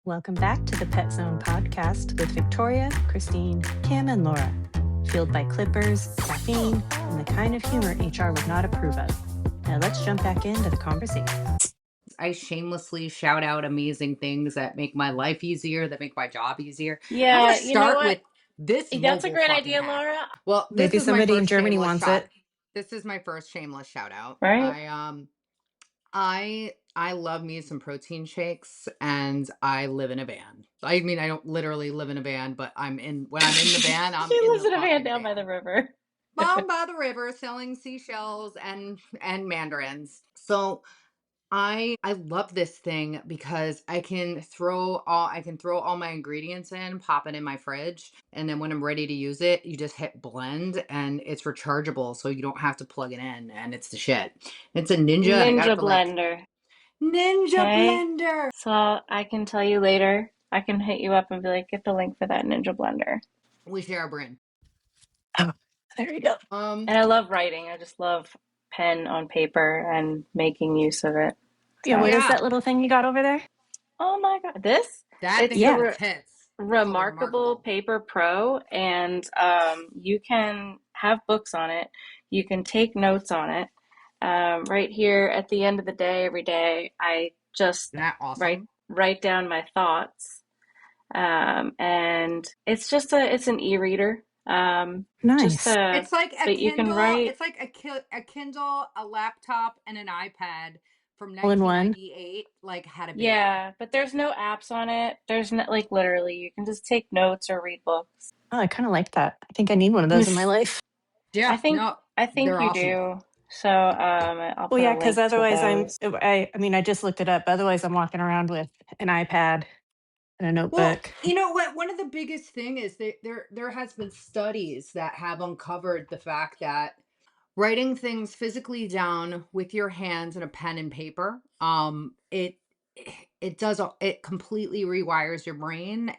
Welcome back to the Pet Zone podcast with Victoria, Christine, Cam, and Laura. Fueled by clippers, caffeine, and the kind of humor HR would not approve of. Now let's jump back into the conversation. I shamelessly shout out amazing things that make my life easier, that make my job easier. I'm Yeah, gonna you know start what? with this That's a mobile great fucking idea, hack. Laura. Well, this Maybe is my somebody in first Germany shameless wants shot. it. This is my first shameless shout out. Right? I love me some protein shakes, and I live in a van. I mean, I don't literally live in a van, but when I'm in the van, I'm She in lives the in a van fucking down by the van. river. Down by the river selling seashells and mandarins. So I love this thing because I can throw all my ingredients in, pop it in my fridge, and then when I'm ready to use it, you just hit blend and it's rechargeable so you don't have to plug it in, and it's the shit. It's a Ninja and I got it Ninja for like blender. Ninja Okay. blender. So I can tell you later. I can hit you up and be like, get the link for that Ninja blender. We share a brain. Oh, there you go. And I love writing. I just love pen on paper and making use of it. Yeah, So, what is Yeah, that little thing you got over there? oh my God. This? that It's thing the is Yeah. tits. It's called a Remarkable remarkable. Paper Pro, and you can have books on it. You can take notes on it. Right here at the end of the day, every day, I just Isn't that write awesome? write down my thoughts, and it's an e-reader. Just Nice. a It's like a But you can Kindle. write. It's like a Kindle, a laptop, and an iPad from All in one. 1998. Like had a baby. Yeah, but there's no apps on it. There's no, like, literally, you can just take notes or read books. Oh, I kind of like that. I think I need one of those in my life. I Yeah, think no, I think they're you awesome. do. So I'll Well, put a yeah, because link to otherwise those. I mean, I just looked it up. Otherwise, I'm walking around with an iPad and a Well, notebook. you know what? One of the biggest thing is that there has been studies that have uncovered the fact that writing things physically down with your hands and a pen and paper, it completely rewires your brain.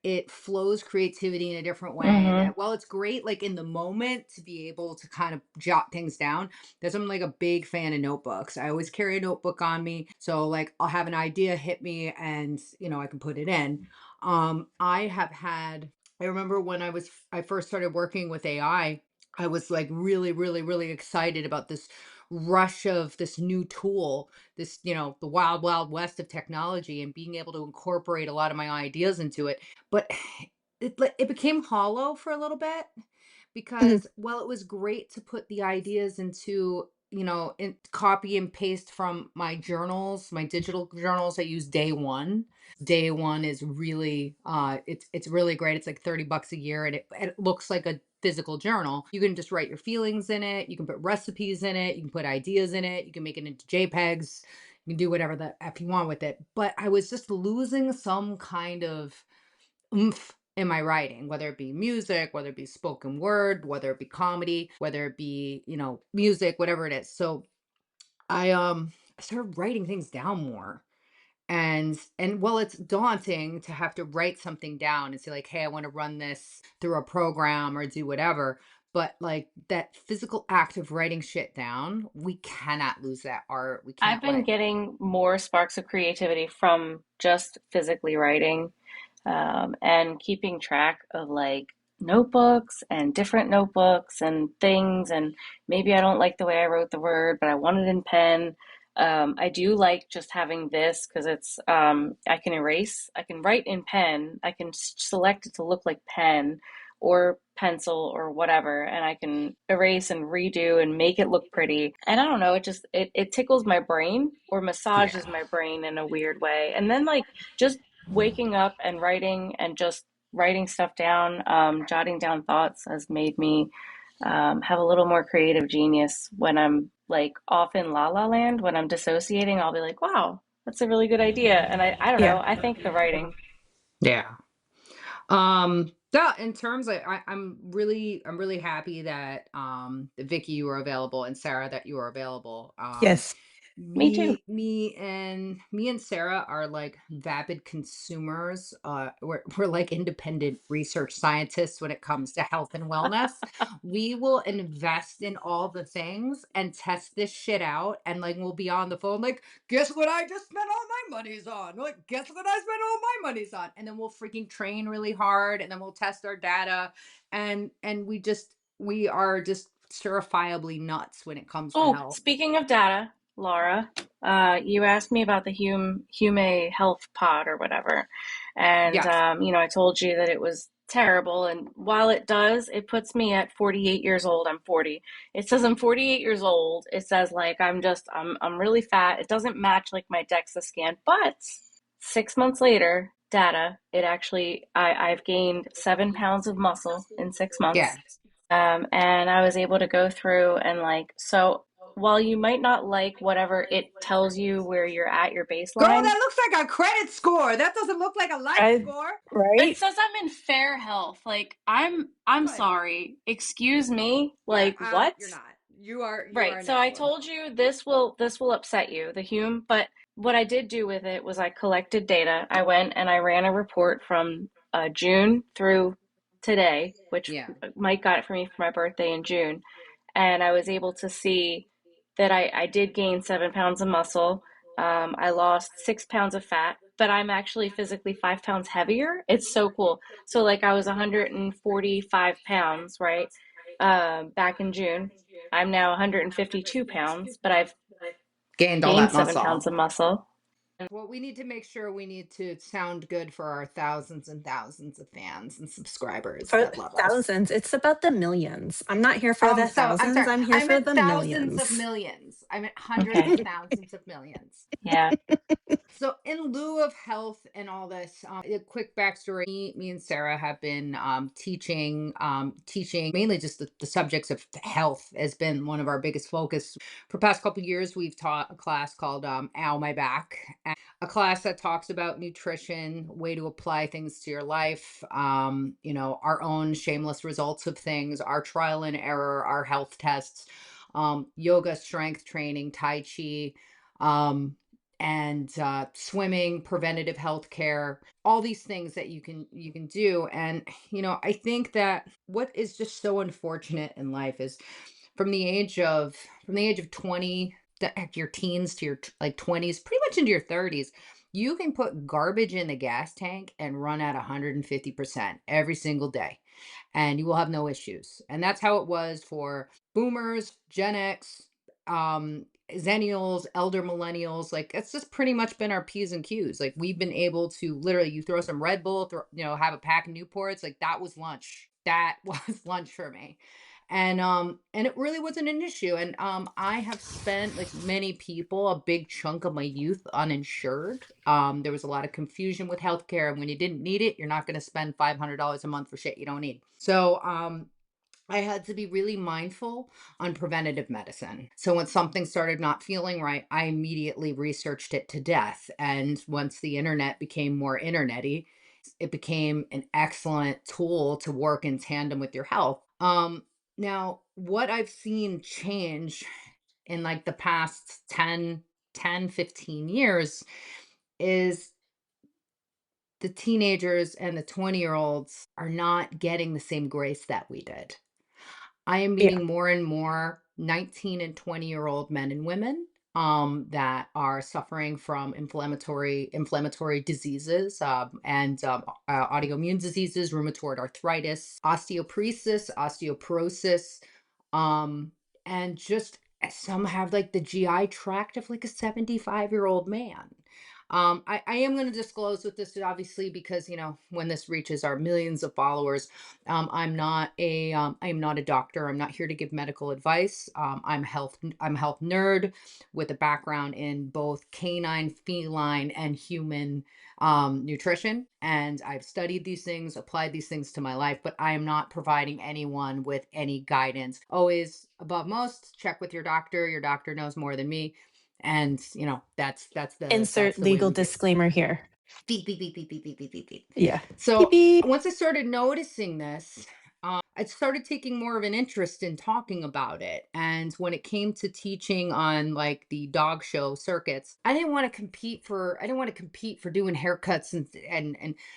It flows creativity in a different way. And Mm-hmm. while it's great, like in the moment, to be able to kind of jot things down, that's I'm like a big fan of notebooks. I always carry a notebook on me. So like I'll have an idea hit me and I can put it in. I remember when I first started working with I was like really, really, really excited about this rush of this new tool, the wild, wild west of technology, and being able to incorporate a lot of my ideas into it. But it became hollow for a little bit Mhm. because while it was great to put the ideas into, in copy and paste from my journals, my digital journals, I use Day One. Day One is really it's really great. It's like $30 a year, and it looks like a physical journal. You can just write your feelings in it, you can put recipes in it, you can put ideas in it, you can make it into JPEGs, you can do whatever the F you want with it. But I was just losing some kind of oomph in my writing, whether it be music, whether it be spoken word, whether it be comedy, whether it be, music, whatever it is. So I started writing things down more. And while it's daunting to have to write something down and say like, hey, I want to run this through a program or do whatever, but like that physical act of writing shit down, we cannot lose that art. We I've can't been let getting more sparks of creativity from just physically writing, and keeping track of, like, notebooks and different notebooks and things. And maybe I don't like the way I wrote the word, but I want it in pen. I do like just having this because I can erase, I can write in pen, I can select it to look like pen or pencil or whatever, and I can erase and redo and make it look pretty. And I don't know, it tickles my brain or massages yeah. my brain in a weird way. And then, like, just waking up and writing and just writing stuff down, jotting down thoughts has made me have a little more creative genius when I'm like off in la la land. When I'm dissociating, I'll be like, wow, that's a really good idea. And I don't Yeah. know, I think the writing. Yeah. Yeah, in terms of I'm really happy that Vicky you were available and Sarah that you were available. Yes. Me too. Me and Sarah are like vapid consumers. We're like independent research scientists when it comes to health and wellness. We will invest in all the things and test this shit out, and like we'll be on the phone like, guess what I just spent all my money's on? Like, guess what I spent all my money's on? And then we'll freaking train really hard, and then we'll test our data, and we are just certifiably nuts when it comes to Oh, health. speaking of data, Laura, you asked me about the Hume Health Pod or whatever, and Yes. I told you that it was terrible. And while it does, it puts me at 48 years old. I'm 40. It says I'm 48 years old. It says like I'm really fat. It doesn't match like my DEXA scan, but 6 months later, data, it actually I've gained 7 pounds of muscle in 6 months. Yeah. And I was able to go through and like, so while you might not like whatever it tells you where you're at your Girl, baseline, that looks like a credit score. That doesn't look like a life I, score. it right? says I'm in fair health. Like I'm Good. sorry. Excuse me. Yeah, Like what? you're not. You are Right. an So I excellent. told you this will upset you, the Hume, but what I did do with it was I collected data. I went and I ran a report from June through today, which Yeah. Mike got it for me for my birthday in June. And I was able to see that I did gain 7 pounds of muscle. I lost 6 pounds of fat, but I'm actually physically 5 pounds heavier. It's so cool. So like I was 145 pounds, right? Back in June. I'm now 152 pounds, but I've Gained all gained that 7 pounds muscle. of muscle. Well, we need to make sure we need to sound good for our thousands and thousands of fans and subscribers For that love us. thousands, it's about the millions. I'm not here for Oh, the so I'm thousands. sorry. I'm here I for meant the thousands of millions. millions. I meant hundreds Okay. of thousands of millions. Yeah. So, in lieu of health and all this, a quick backstory: me and Sarah have been teaching mainly just the subjects of health has been one of our biggest focus. For the past couple of years, we've taught a class called "Ow My Back," a class that talks about nutrition, way to apply things to your life, our own shameless results of things, our trial and error, our health tests, yoga, strength training, tai chi. Um, and swimming, preventative health care, all these things that you can do. And I think that what is just so unfortunate in life is from the age of 20, your teens to your like 20s, pretty much into your 30s, you can put garbage in the gas tank and run at 150% every single day, and you will have no issues. And that's how it was for boomers, Gen X, Zennials, elder millennials. Like it's just pretty much been our P's and Q's. Like we've been able to literally, you throw some Red Bull, have a pack of Newports. Like that was lunch. That was lunch for me. And it really wasn't an issue. And I have spent, like many people, a big chunk of my youth uninsured. There was a lot of confusion with healthcare, and when you didn't need it, you're not going to spend $500 a month for shit you don't need. So I had to be really mindful on preventative medicine. So when something started not feeling right, I immediately researched it to death. And once the internet became more internety, it became an excellent tool to work in tandem with your health. Now, what I've seen change in like the past 15 years is the teenagers and the 20-year-olds are not getting the same grace that we did. I am Yeah. meeting more and more 19 and 20-year-old men and women that are suffering from inflammatory diseases and autoimmune diseases, rheumatoid arthritis, osteoporosis, um, and just some have like the GI tract of like a 75-year-old man. I am going to disclose with this obviously because when this reaches our millions of followers, I'm not a doctor. I'm not here to give medical advice. I'm a health nerd with a background in both canine, feline, and human nutrition. And I've studied these things, applied these things to my life, but I am not providing anyone with any guidance. Always above most, check with your doctor. Your doctor knows more than me. And Insert that's the way legal we do. disclaimer here. Beep, beep, beep, beep, beep, beep, beep, beep, beep. Yeah. Beep, So beep. once I started noticing this, I started taking more of an interest in talking about it. And when it came to teaching on like the dog show circuits, I didn't want to compete for doing haircuts and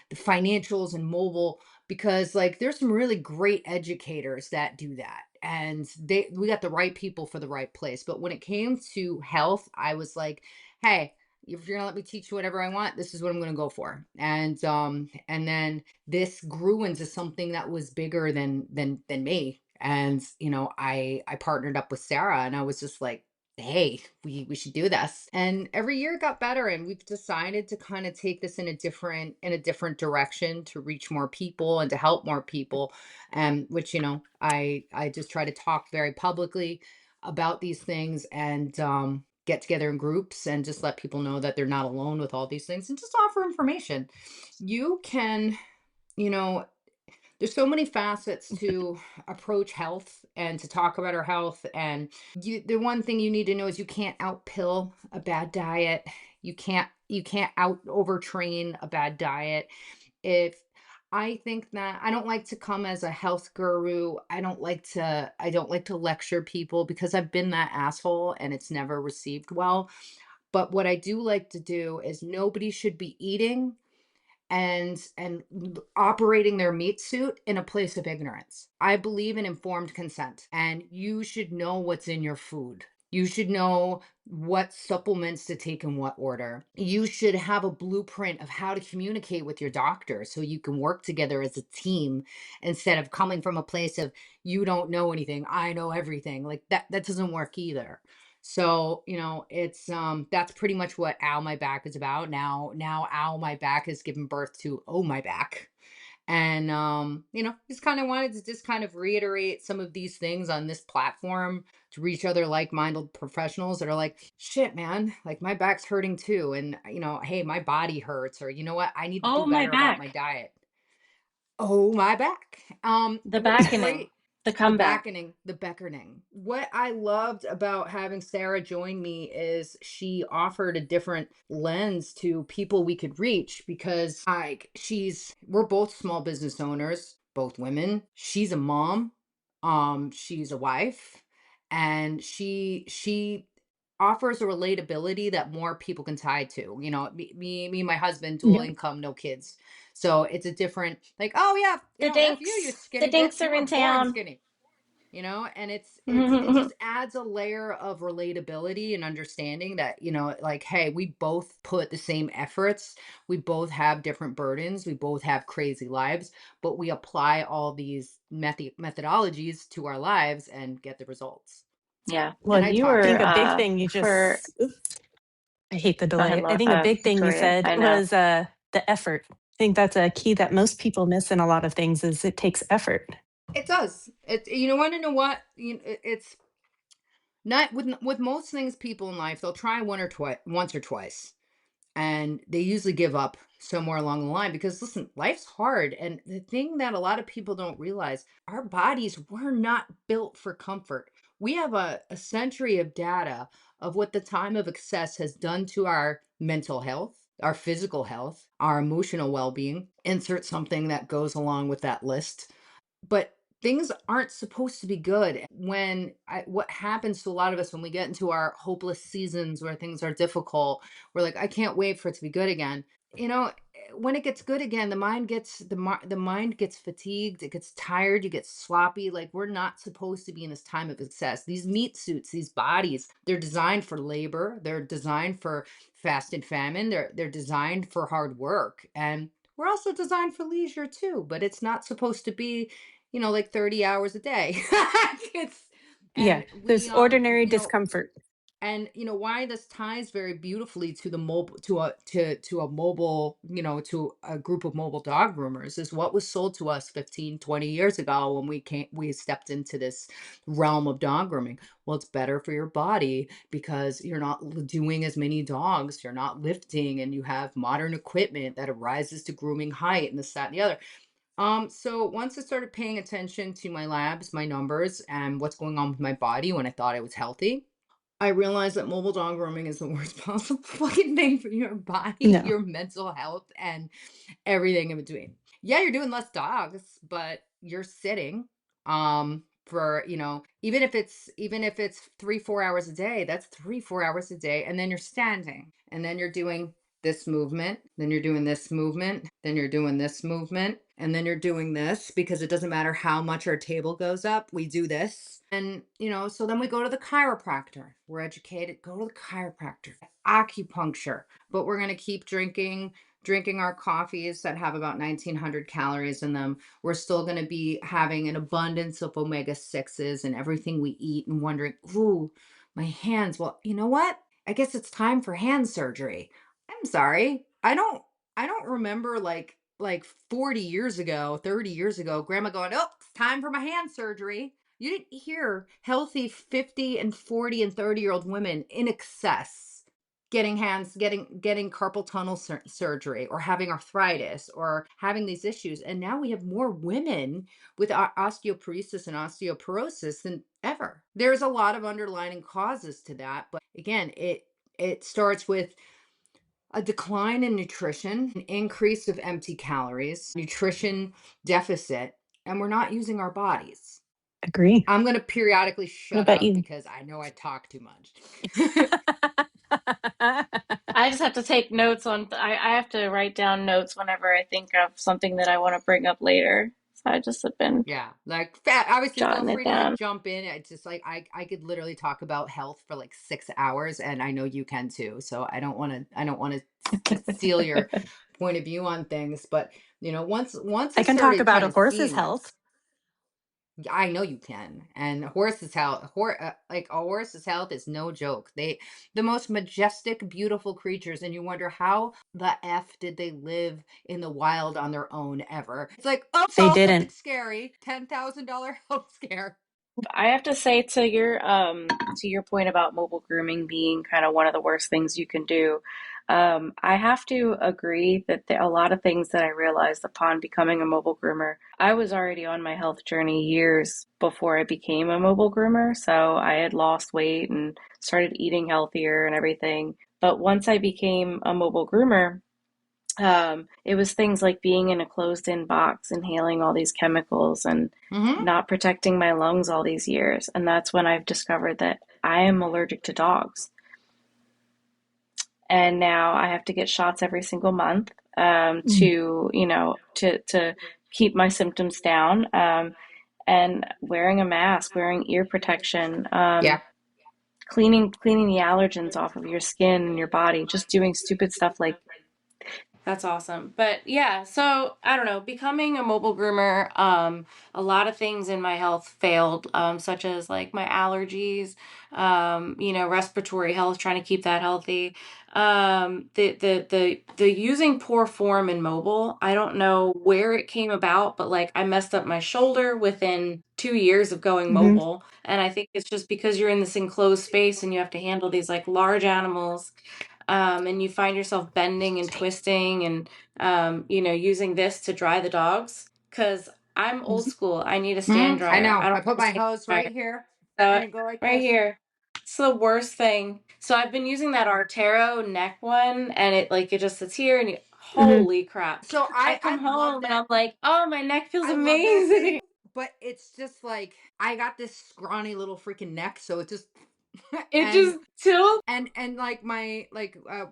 the financials and mobile, because like there's some really great educators that do that. And we got the right people for the right place. But when it came to health, I was like, hey, if you're gonna let me teach you whatever I want, this is what I'm gonna go for. And then this grew into something that was bigger than me. And I partnered up with Sarah, and I was just like, hey, we should do this. And every year it got better, and we've decided to kind of take this in a different direction to reach more people and to help more people. Which I just try to talk very publicly about these things, and get together in groups and just let people know that they're not alone with all these things, and just offer information. You can, you know, there's so many facets to approach health and to talk about our health. And the one thing you need to know is you can't outpill a bad diet. You can't out overtrain a bad diet. If I think that I don't like to come as a health guru. I don't like to lecture people, because I've been that asshole and it's never received well. But what I do like to do is, nobody should be eating and operating their meat suit in a place of ignorance. I believe in informed consent, and you should know what's in your food. You should know what supplements to take in what order. You should have a blueprint of how to communicate with your doctor so you can work together as a team, instead of coming from a place of, you don't know anything, I know everything. Like that doesn't work either. So, it's that's pretty much what Ow My Back is about. Now Ow My Back has given birth to Oh My Back. And just kind of wanted to just kind of reiterate some of these things on this platform to reach other like-minded professionals that are like, shit, man, like my back's hurting too. And hey, my body hurts, or you know what? I need to do Oh, my better about my back. diet. Oh, my back. The What's backening, great, the the comeback. backening, the beckoning. What I loved about having Sarah join me is she offered a different lens to people we could reach, because like we're both small business owners, both women. She's a mom, she's a wife, and she offers a relatability that more people can tie to. Me and my husband, dual Yep. income, no kids. So it's a different, like, oh yeah, The F you, you dinks. The skinny bitch. dinks You are were in born town. skinny, and it just adds a layer of relatability and understanding that, like, hey, we both put the same efforts. We both have different burdens. We both have crazy lives, but we apply all these methodologies to our lives and get the results. Yeah. Well, And And I you I talk were think a about it. big thing you for just, oops, I hate the go ahead, delay. I think a big thing you Victoria. said I know. was the effort. I think that's a key that most people miss in a lot of things is it takes effort. It does. You want to know what? It's not with most things, people in life, they'll try once or twice, and they usually give up somewhere along the line, because listen, life's hard. And the thing that a lot of people don't realize, our bodies were not built for comfort. We have a century of data of what the time of excess has done to our mental health, our physical health, our emotional well-being. Insert something that goes along with that list. But things aren't supposed to be good. What happens to a lot of us when we get into our hopeless seasons where things are difficult, we're like, I can't wait for it to be good again. When it gets good again, the mind gets fatigued, it gets tired, you get sloppy. Like, we're not supposed to be in this time of excess. These meat suits, these bodies, they're designed for labor, they're designed for fast and famine, they're designed for hard work. And we're also designed for leisure too, but it's not supposed to be like 30 hours a day. it's Yeah, and there's we ordinary discomfort. and why this ties very beautifully to the mobile to a mobile, to a group of mobile dog groomers, is what was sold to us 15, 20 years ago when we stepped into this realm of dog grooming. Well, it's better for your body because you're not doing as many dogs, you're not lifting, and you have modern equipment that rises to grooming height, and this, that, and the other. So once I started paying attention to my labs, my numbers, and what's going on with my body when I thought I was healthy, I realized that mobile dog grooming is the worst possible fucking thing for your body, No. your mental health, and everything in between. Yeah, you're doing less dogs, but you're sitting for, even if it's 3-4 hours a day, that's 3-4 hours a day, and then you're standing, and then you're doing this movement, then you're doing this movement, then you're doing this movement, and then you're doing this, because it doesn't matter how much our table goes up, we do this. And so then we go to the chiropractor. We're educated, go to the chiropractor. Acupuncture, but we're going to keep drinking our coffees that have about 1900 calories in them. We're still going to be having an abundance of omega-6s in everything we eat, and wondering, ooh, my hands. Well, you know what? I guess it's time for hand surgery. I'm sorry. I don't remember like 40 years ago, 30 years ago, grandma going, "Oh, it's time for my hand surgery." You didn't hear healthy 50 and 40 and 30-year-old women in excess getting carpal tunnel surgery, or having arthritis, or having these issues. And now we have more women with osteoporosis and osteoporosis than ever. There's a lot of underlying causes to that, but again, it starts with a decline in nutrition, an increase of empty calories, nutrition deficit, and we're not using our bodies. Agree. I'm going to periodically What shut about up you? because I know I talk too much. I just have to take notes I have to write down notes whenever I think of something that I want to bring up later. So I just have been Yeah, like fat. Obviously, feel jotting it free to like down. jump in. It's just like I could literally talk about health for like 6 hours, and I know you can too. So I don't want to steal your point of view on things. But once I I can talk started about kind a of horse's seeing this, health. I know you can. And like a horse's health is no joke. The most majestic, beautiful creatures, and you wonder how the f did they live in the wild on their own ever. It's like, oh, They something didn't. scary, $10,000 health scare. I have to say, to your point about mobile grooming being kind of one of the worst things you can do. I have to agree that a lot of things that I realized upon becoming a mobile groomer, I was already on my health journey years before I became a mobile groomer. So I had lost weight and started eating healthier and everything. But once I became a mobile groomer, it was things like being in a closed-in box, inhaling all these chemicals, and Mm-hmm. not protecting my lungs all these years. And that's when I've discovered that I am allergic to dogs. And now I have to get shots every single month, Mm. to keep my symptoms down. And wearing a mask, wearing ear protection, Yeah. cleaning the allergens off of your skin and your body, just doing stupid stuff like that's awesome. But yeah, so I don't know, becoming a mobile groomer, a lot of things in my health failed, such as like my allergies, respiratory health, trying to keep that healthy. The using poor form in mobile, I don't know where it came about, but like I messed up my shoulder within 2 years of going Hmm. mobile. And I think it's just because you're in this enclosed space and you have to handle these like large animals, and you find yourself bending and twisting and using this to dry the dogs. Because I'm old school, I need a stand I dryer. know. I don't I put have a my stand hose dryer. right here, So and it go like right this. here, it's the worst thing. So I've been using that Artero neck one, and it just sits here, and Hmm. holy crap! So I I come love home and that. I'm like, oh, my neck feels I love that amazing. thing, but it's just like I got this scrawny little freaking neck, so it just It and just tilts. and like my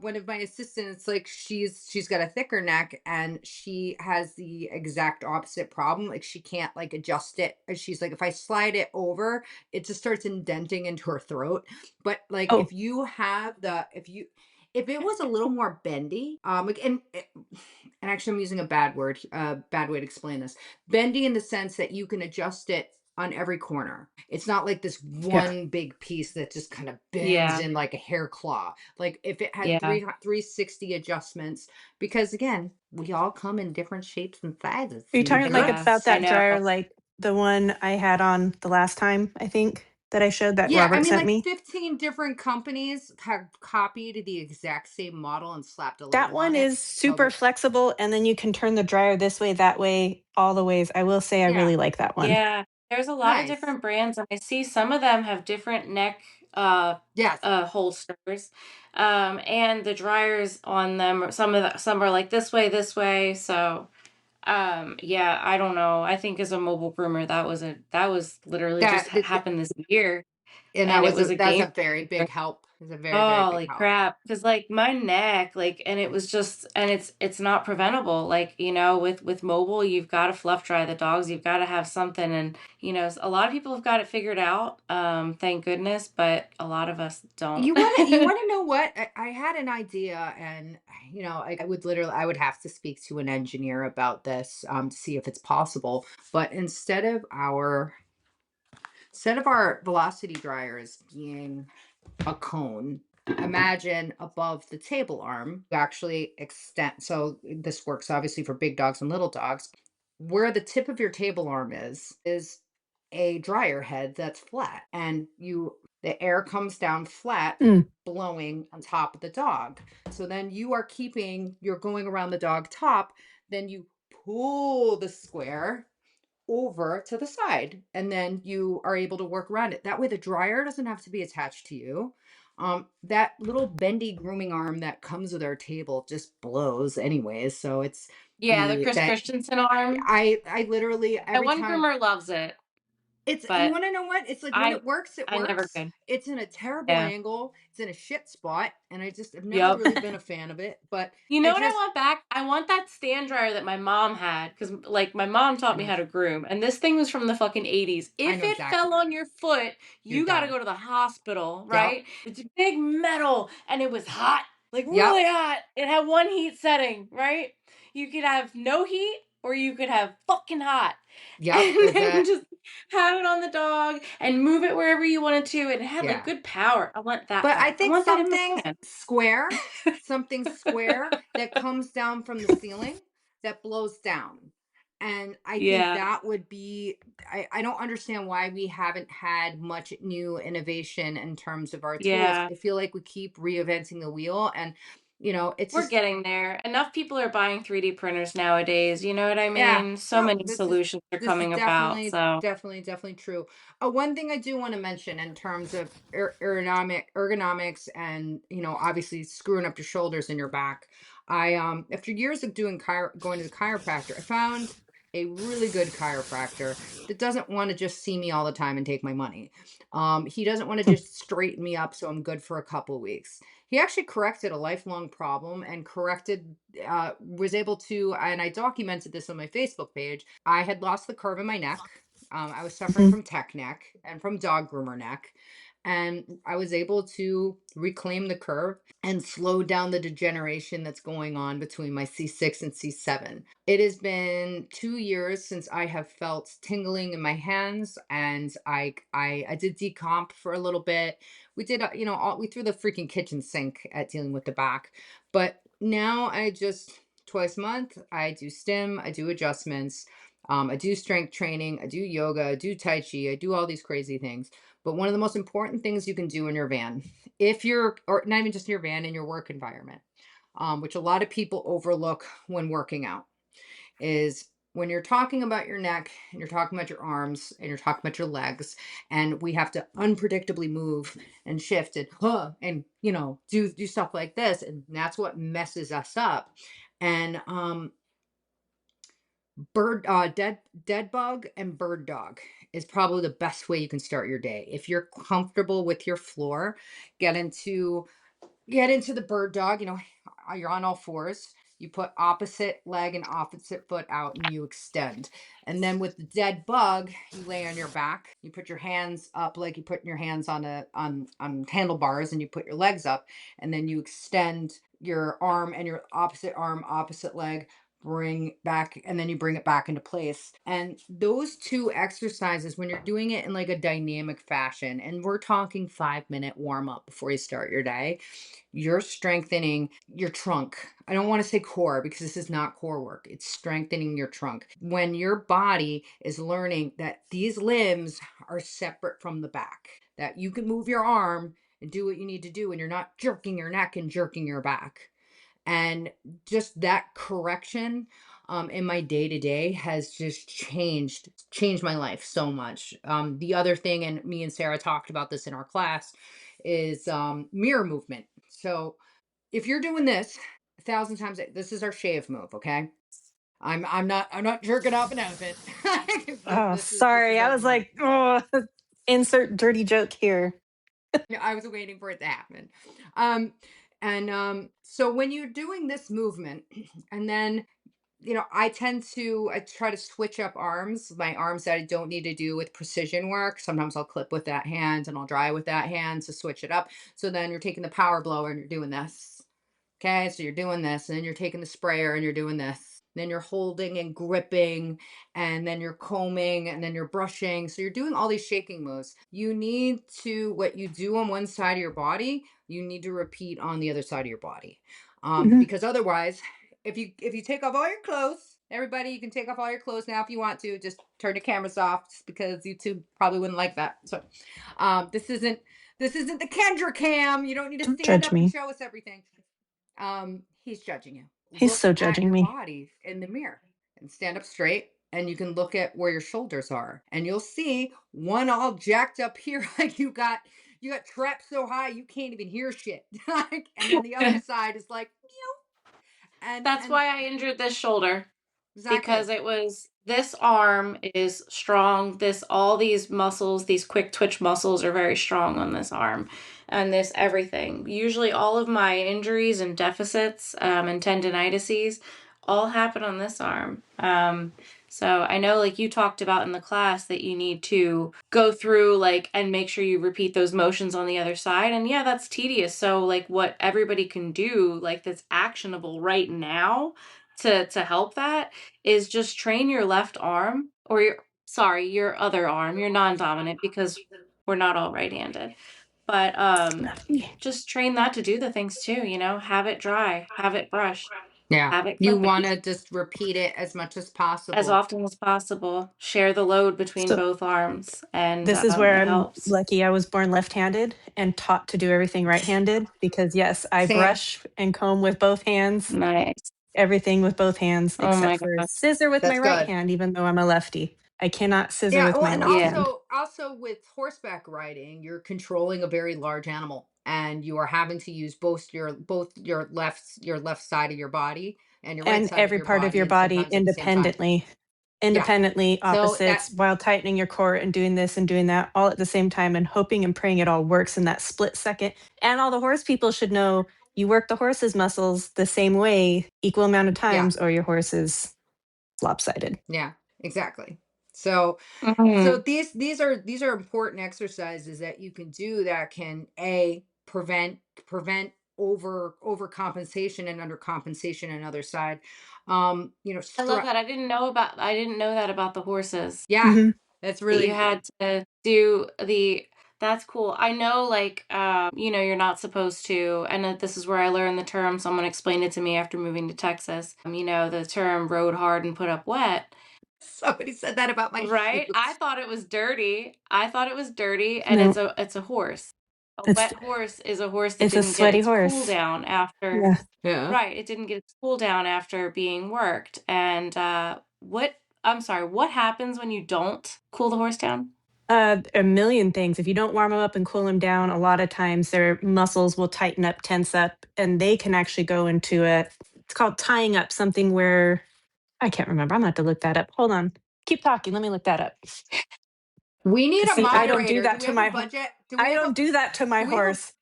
one of my assistants, like she's got a thicker neck, and she has the exact opposite problem. Like she can't like adjust it. And she's like, if I slide it over, it just starts indenting into her throat. But like Oh, if it was a little more bendy, and actually I'm using a bad way to explain this. Bendy in the sense that you can adjust it on every corner. It's not like this yeah. one big piece that just kind of bends Yeah, in like a hair claw. Like if it had yeah. 360 adjustments, because again, we all come in different shapes and sizes, Are you talking like Yeah, about universe. I that know. dryer, like the one I had on the last time, I think, that I showed that Yeah, I Robert mean, sent like me? 15 different companies have copied the exact same model and slapped a That label on one it. is So super that, flexible, and then you can turn the dryer this way, that way, all the ways. I will say I yeah, really like that one. Yeah, there's a lot of nice. different brands, and I see some of them have different neck uh Yes. holsters. And the dryers on them, some are like this way, so Yeah, I don't know. I think as a mobile groomer, that was literally just That happened this year, and and it was a that's game a very changer. big help. It's a very, very big Holy help. crap! Because like my neck, like, and it was just, and it's not preventable. Like, with mobile, you've got to fluff dry the dogs. You've got to have something, and a lot of people have got it figured out. Thank goodness, but a lot of us don't. You wanna know what? I had an idea, and, I would have to speak to an engineer about this, to see if it's possible, but instead of our velocity dryers being a cone, imagine above the table arm, you actually extend, so this works obviously for big dogs and little dogs. Where the tip of your table arm is a dryer head that's flat, and the air comes down flat, Mm. blowing on top of the dog. So then you're going around the dog top, then you pull the square over to the side, and then you are able to work around it. That way the dryer doesn't have to be attached to you. That little bendy grooming arm that comes with our table just blows anyways. So it's Yeah, the the Chris that Christensen arm. I literally My every one time groomer loves it, you but want to know what? It's like when I it works, it I never works. could. It's in a terrible Yeah. angle. It's in a shit spot, and I've never Yep. really been a fan of it. But You I know what I just want back? I want that stand dryer that my mom had, because like my mom taught me mm, how to groom, and this thing was from the fucking 80s. I If know it fell exactly. on your foot, You're you got to done. go to the hospital, Yep. right? It's big metal, and it was hot, like Yep. really hot. It had one heat setting, right? You could have no heat, or you could have fucking hot, Yep. and Is then that just have it on the dog and move it wherever you wanted to, and it had like yeah. good power. I want that But I back. I think want that in my something square that comes down from the ceiling that blows down. And I think Yeah, that would be, I don't understand why we haven't had much new innovation in terms of our tools. yeah. I feel like we keep reinventing the wheel, and, it's We're just, getting there. Enough people are buying 3D printers nowadays, you know what I yeah, mean? So no, many solutions are this is coming about, definitely, so definitely, definitely true. One thing I do want to mention in terms of ergonomics, and obviously screwing up your shoulders and your back. I after years of going to the chiropractor, I found a really good chiropractor that doesn't want to just see me all the time and take my money. He doesn't want to just straighten me up so I'm good for a couple of weeks. He actually corrected a lifelong problem, and was able to, and I documented this on my Facebook page. I had lost the curve in my neck. I was suffering Mhm. from tech neck and from dog groomer neck. And I was able to reclaim the curve and slow down the degeneration that's going on between my C6 and C7. It has been 2 years since I have felt tingling in my hands, and I did decomp for a little bit. We did, we threw the freaking kitchen sink at dealing with the back, but now I just twice a month I do stim, I do adjustments, I do strength training, I do yoga, I do tai chi, I do all these crazy things. But one of the most important things you can do in your van, if you're, or not even just in your van, in your work environment, which a lot of people overlook when working out, is when you're talking about your neck and you're talking about your arms and you're talking about your legs, and we have to unpredictably move and shift and do stuff like this, and that's what messes us up. And dead bug and bird dog is probably the best way you can start your day. If you're comfortable with your floor, get into the bird dog. You're on all fours. You put opposite leg and opposite foot out, and you extend. And then with the dead bug, you lay on your back. You put your hands up like you put your hands on handlebars, and you put your legs up, and then you extend your arm and your opposite arm, opposite leg, bring back, and then you bring it back into place. And those two exercises, when you're doing it in like a dynamic fashion, and we're talking 5-minute warm up before you start your day, you're strengthening your trunk. I don't want to say core, because this is not core work. It's strengthening your trunk. When your body is learning that these limbs are separate from the back, that you can move your arm and do what you need to do, and you're not jerking your neck and jerking your back. And just that correction, in my day to day, has just changed my life so much. The other thing, and me and Sarah talked about this in our class, is mirror movement. So if you're doing this 1,000 times, this is our shave move, okay? I'm not jerking off an elephant. Oh, This is sorry. I was not. like, oh, insert dirty joke here. I was waiting for it to happen. So when you're doing this movement, and then I try to switch up arms, my arms that I don't need to do with precision work. Sometimes I'll clip with that hand and I'll dry with that hand to switch it up. So then you're taking the power blower and you're doing this. Okay, so you're doing this, and then you're taking the sprayer and you're doing this. Then you're holding and gripping, and then you're combing, and then you're brushing. So you're doing all these shaking moves. You need to, what you do on one side of your body, you need to repeat on the other side of your body. Mhm. Because otherwise, if you take off all your clothes, everybody, you can take off all your clothes now if you want to. Just turn your cameras off, just because YouTube probably wouldn't like that. So, this isn't the Kendra cam. You don't need to Don't stand judge up and me. show us everything. He's judging you. He's Look so at judging your me. body in the mirror and stand up straight. And you can look at where your shoulders are, and you'll see one all jacked up here, like you got trapped so high you can't even hear shit. And then the other side is like, That's and why I injured this shoulder. Because exactly, it was this arm is strong. All these muscles, these quick twitch muscles are very strong on this arm, and this everything. Usually, all of my injuries and deficits and tendinitises all happen on this arm. So I know, like you talked about in the class, that you need to go through and make sure you repeat those motions on the other side. And yeah, that's tedious. So like what everybody can do, that's actionable right now to help that is just train your left arm or your other arm, your non-dominant, because we're not all right-handed. But just train that to do the things too, have it dry, have it brushed, yeah. have it You clipping want to just repeat it as much as as possible. often as possible. Share the load between So both arms, and this is where it I'm helps. lucky. I was born left-handed and taught to do everything right-handed because yes, I Same. brush and comb with both hands, Nice. everything with both hands Oh except my for gosh. scissor with my That's right good. hand, even though I'm a lefty. I cannot scissor Yeah, with well, my and left Yeah. hand. also with horseback riding, you're controlling a very large animal, and you are having to use both your left side of your body and your right And side of every your part of your body, and body sometimes at the same time. Yeah. independently, So that, opposites, while tightening your core and doing this and doing that all at the same time and hoping and praying it all works in that split second. And all the horse people should know you work the horse's muscles the same way, equal amount of yeah, times, or your horse is lopsided. yeah, exactly. So Mhm. these are important exercises that you can do that can prevent overcompensation and undercompensation on other side. I love that. I didn't know that about the horses. Yeah, Mhm. that's That you really, had to do that's cool. I know, you're not supposed to, and this is where I learned the term. Someone explained it to me after moving to Texas. The term rode hard and put up wet. somebody said that about my Right? I shoes. thought it was dirty. And No, it's a horse. A it's wet horse is a horse that it's a didn't get sweaty its cool horse. down after. Yeah. Yeah. Right, it didn't get its cool down after being worked. And I'm sorry, what happens when you don't cool the horse down? A million things. If you don't warm them up and cool them down, a lot of times their muscles will tighten up, tense up, and they can actually go into it's called tying up, something where I can't remember. I'm gonna have to look that up. Hold on. Keep talking. Let me look that up. We need 'Cause a see, I don't do moderator. Do that we to have a my budget? Do we I have don't a do that to my do we have a horse.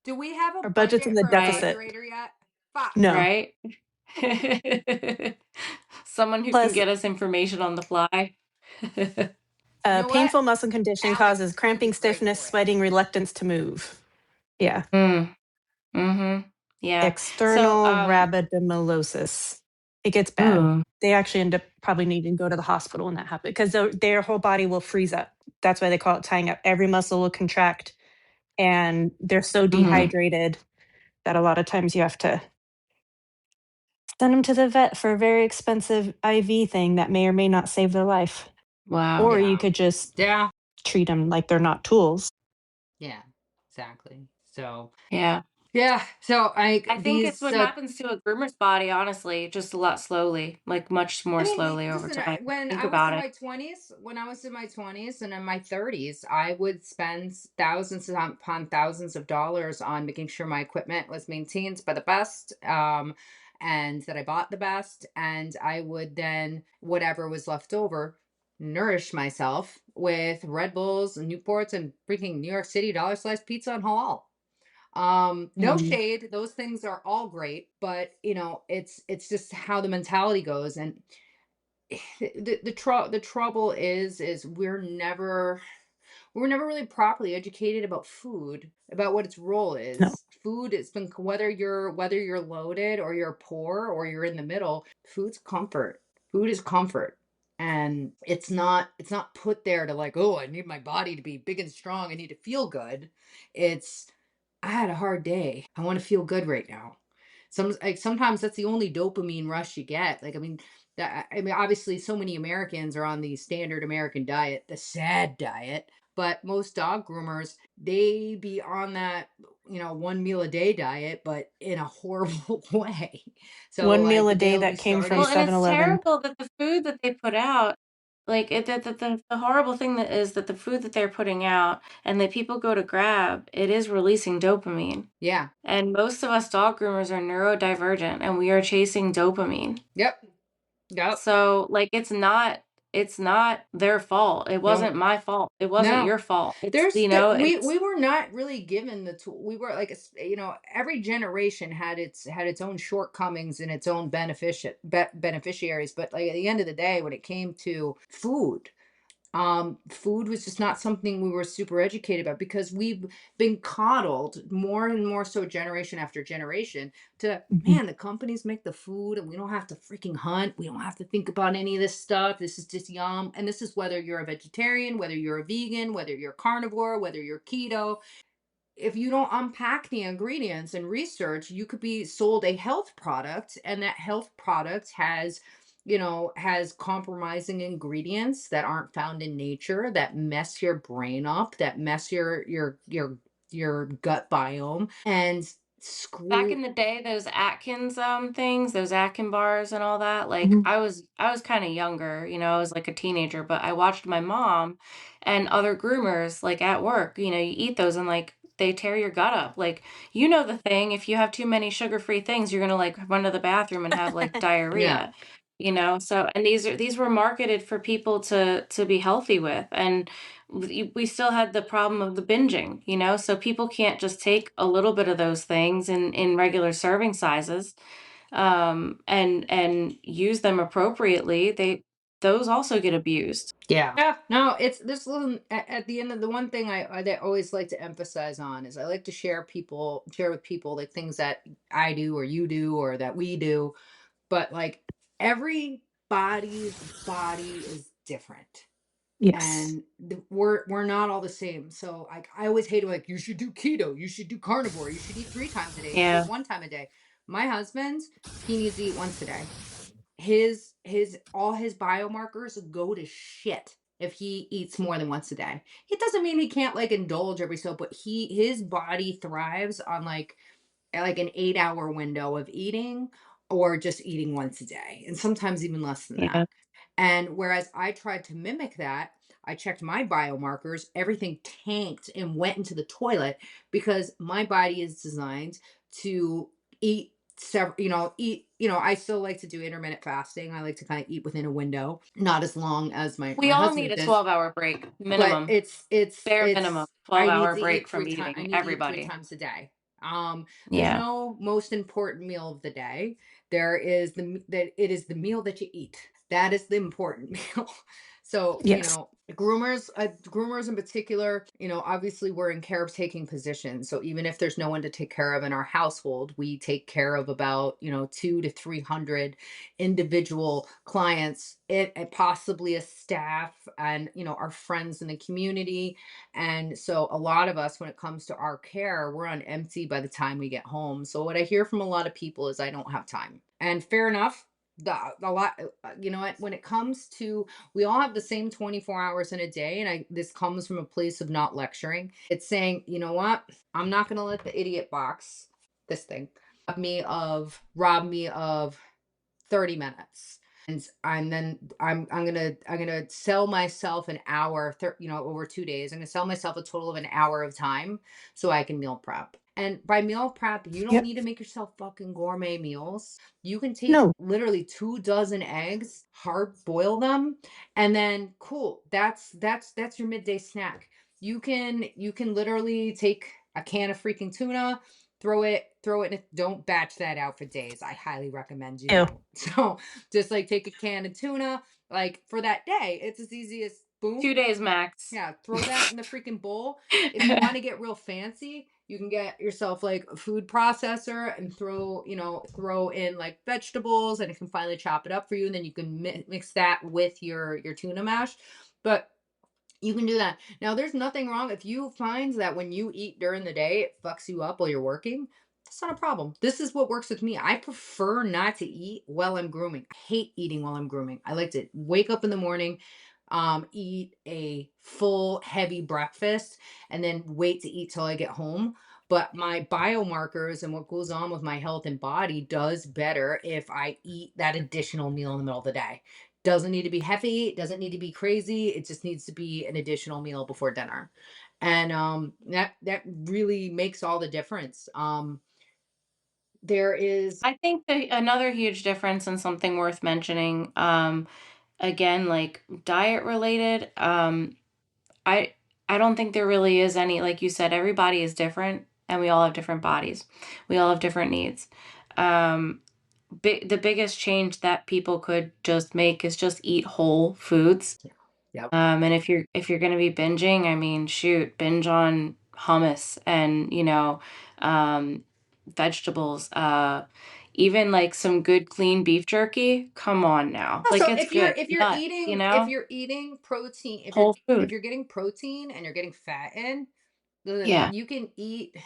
do we have a Our budget's in budget the for a Right, deficit. moderator yet? Fuck. No. right. Someone who can Plus, get us information on the fly. You know what? painful muscle condition causes Alex, you'd be cramping, great stiffness, for it. sweating, reluctance to move. Yeah. Mm, mm-hmm. Yeah. So, External rhabdomyolysis. It gets bad. ooh, They actually end up probably needing to go to the hospital when that happens because their whole body will freeze up. That's why they call it tying up. Every muscle will contract, and they're so mm, dehydrated that a lot of times you have to send them to the vet for a very expensive IV thing that may or may not save their life. wow. Or you Yeah. could just Yeah. treat them like they're not tools. Yeah. Exactly. So Yeah. yeah. So I think it's what happens to a groomer's body, honestly, just a lot slowly, like much I more mean, slowly over listen, time. when Think I was about in it. my 20s, and in my 30s, I would spend thousands upon thousands of dollars on making sure my equipment was maintained by the best. and that I bought the best. And I would then, whatever was left over, nourish myself with Red Bulls and Newports and freaking New York City dollar slice pizza and halal. No Mm. shade, those things are all great, but it's just how the mentality goes. And the trouble is we're never really properly educated about food, about what its role No. is. Food has been, whether you're loaded or you're poor or you're in the middle, food's comfort. Food is comfort. And it's not put there to like, oh, I need my body to be big and strong. I need to feel good. It's I had a hard day. I want to feel good right now. Sometimes that's the only dopamine rush you get. Like, I mean, obviously, so many Americans are on the standard American diet, the sad diet. But most dog groomers, they be on that, one meal a day diet, but in a horrible way. So, One meal like, a day they'll be that came from Well, starting. and it's 7-Eleven. terrible that the food that they put out, like the horrible thing that is that the food that they're putting out and that people go to grab, it is releasing dopamine. Yeah. And most of us dog groomers are neurodivergent and we are chasing dopamine. Yep. Yep. So like it's not their fault. It No. wasn't my fault. It wasn't No. your fault. It's There's there, we it's we were not really given the tool. We were like, every generation had its own shortcomings and its own beneficiaries. But like at the end of the day, when it came to food was just not something we were super educated about because we've been coddled more and more so generation after generation to, Mhm. man, the companies make the food and we don't have to freaking hunt. We don't have to think about any of this stuff. This is just yum. And this is whether you're a vegetarian, whether you're a vegan, whether you're carnivore, whether you're keto. If you don't unpack the ingredients and research, you could be sold a health product, and that health product has compromising ingredients that aren't found in nature, that mess your brain up, that mess your gut biome, and back screw. in the day, those Atkins things, those Atkin bars and all that, like Mhm. I was kind of younger, I was like a teenager, but I watched my mom and other groomers like at work, you eat those and like they tear your gut up. Like, the thing, if you have too many sugar-free things, you're gonna like run to the bathroom and have like Yeah. diarrhea. So and these were marketed for people to be healthy with. And we still had the problem of the binging, so people can't just take a little bit of those things in regular serving sizes, and use them appropriately. Those also get abused. Yeah. Yeah. No, it's this little at the end of the one thing I that I always like to emphasize on is I like to share with people like things that I do or you do or that we do. But like everybody's body is different. Yes. And we're not all the same. So like I always hate it, like you should do keto, you should do carnivore, you should eat 3 times a day, you should eat Yeah. 1 time a day. My husband, he needs to eat once a day. His all his biomarkers go to shit if he eats more than once a day. It doesn't mean he can't like indulge every so, but his body thrives on like an 8-hour window of eating or just eating once a day, and sometimes even less than that. Yeah. And whereas I tried to mimic that, I checked my biomarkers, everything tanked and went into the toilet because my body is designed to eat several, I still like to do intermittent fasting. I like to kind of eat within a window, not as long as my We my all need husband a does, 12-hour break but minimum. it's Bare minimum I 12 need hour to break eat from three times. I eating, need to eat three everybody. times a day. There's Yeah. no most important meal of the day. There is that it is the meal that you eat. That is the important meal. So, Yes. groomers in particular, obviously we're in caretaking positions. So even if there's no one to take care of in our household, we take care of about, 2 to 300 individual clients, and possibly a staff and, our friends in the community. And so a lot of us, when it comes to our care, we're on empty by the time we get home. So what I hear from a lot of people is I don't have time. And fair enough. A lot, you know what, when it comes to, we all have the same 24 hours in a day. And this comes from a place of not lecturing. It's saying, you know what, I'm not going to let the idiot box, this thing, rob me of 30 minutes. and I'm gonna sell myself an hour, over 2 days. I'm gonna sell myself a total of an hour of time so I can meal prep. And by meal prep, you don't Yep. need to make yourself fucking gourmet meals. You can take No. literally 2 dozen eggs, hard boil them, and then cool. That's your midday snack. You can literally take a can of freaking tuna, throw it in. Don't batch that out for days. I highly recommend you Ew. don't. So just like take a can of tuna, like for that day. It's as easy as boom. 2 days max. Yeah, throw that in the freaking bowl. If you want to get real fancy, you can get yourself like a food processor and throw in like vegetables, and it can finally chop it up for you. And then you can mix that with your tuna mash. But you can do that. Now, there's nothing wrong if you find that when you eat during the day, it fucks you up while you're working. That's not a problem. This is what works with me. I prefer not to eat while I'm grooming. I hate eating while I'm grooming. I like to wake up in the morning, eat a full heavy breakfast, and then wait to eat till I get home. But my biomarkers and what goes on with my health and body does better if I eat that additional meal in the middle of the day. Doesn't need to be heavy, it doesn't need to be crazy, it just needs to be an additional meal before dinner. And that really makes all the difference. There is I think another huge difference and something worth mentioning, again, like diet related, I I don't think there really is any, like you said, everybody is different and we all have different bodies. We all have different needs. Um, the biggest change that people could just make is just eat whole foods. yep. And if you're gonna be binging, I mean, shoot, binge on hummus and um, vegetables. Even like some good clean beef jerky. Come on now, like Also, it's good. Nuts, if you're eating protein, whole if food. you're getting protein and you're getting fat in, Yeah, you can eat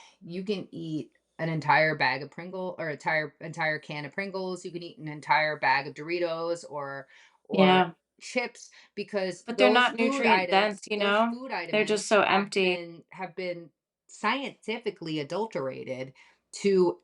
an entire bag of Pringle or entire can of Pringles. You can eat an entire bag of Doritos or yeah, chips because but they're not nutrient dense. those food They're just items so have empty. been scientifically adulterated to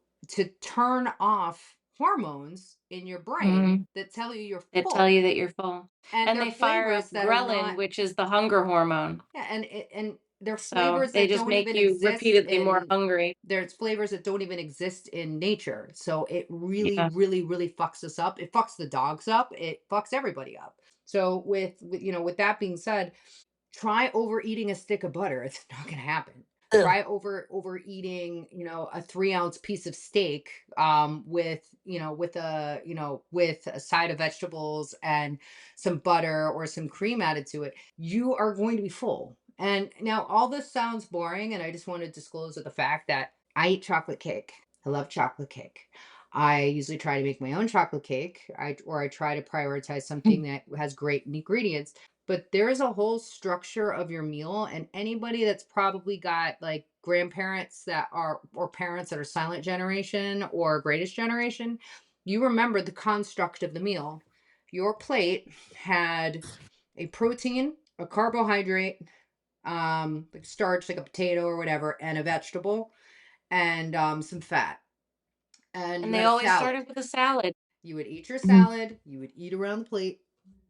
turn off hormones in your brain Mhm. that tell you you're They tell full, you that you're full, and and they're they fire flavors up that are ghrelin, not. which is the hunger hormone. Yeah, and they're So flavors they that just don't make even you exist repeatedly more in hungry. there's flavors that don't even exist in nature. So it really, Yeah. really, really fucks us up. It fucks the dogs up. It fucks everybody up. So with that being said, try overeating a stick of butter. It's not gonna happen. Ugh. Try overeating, a 3-ounce piece of steak with a side of vegetables and some butter or some cream added to it. You are going to be full. And now all this sounds boring, and I just want to disclose the fact that I eat chocolate cake. I love chocolate cake. I usually try to make my own chocolate cake. I try to prioritize something that has great ingredients, but there is a whole structure of your meal, and anybody that's probably got like grandparents that are or parents that are silent generation or greatest generation, you remember the construct of the meal. Your plate had a protein, a carbohydrate, like starch like a potato or whatever, and a vegetable, and some fat, and And you they had a always salad. started with a salad. You would eat your Mhm. salad, you would eat around the plate,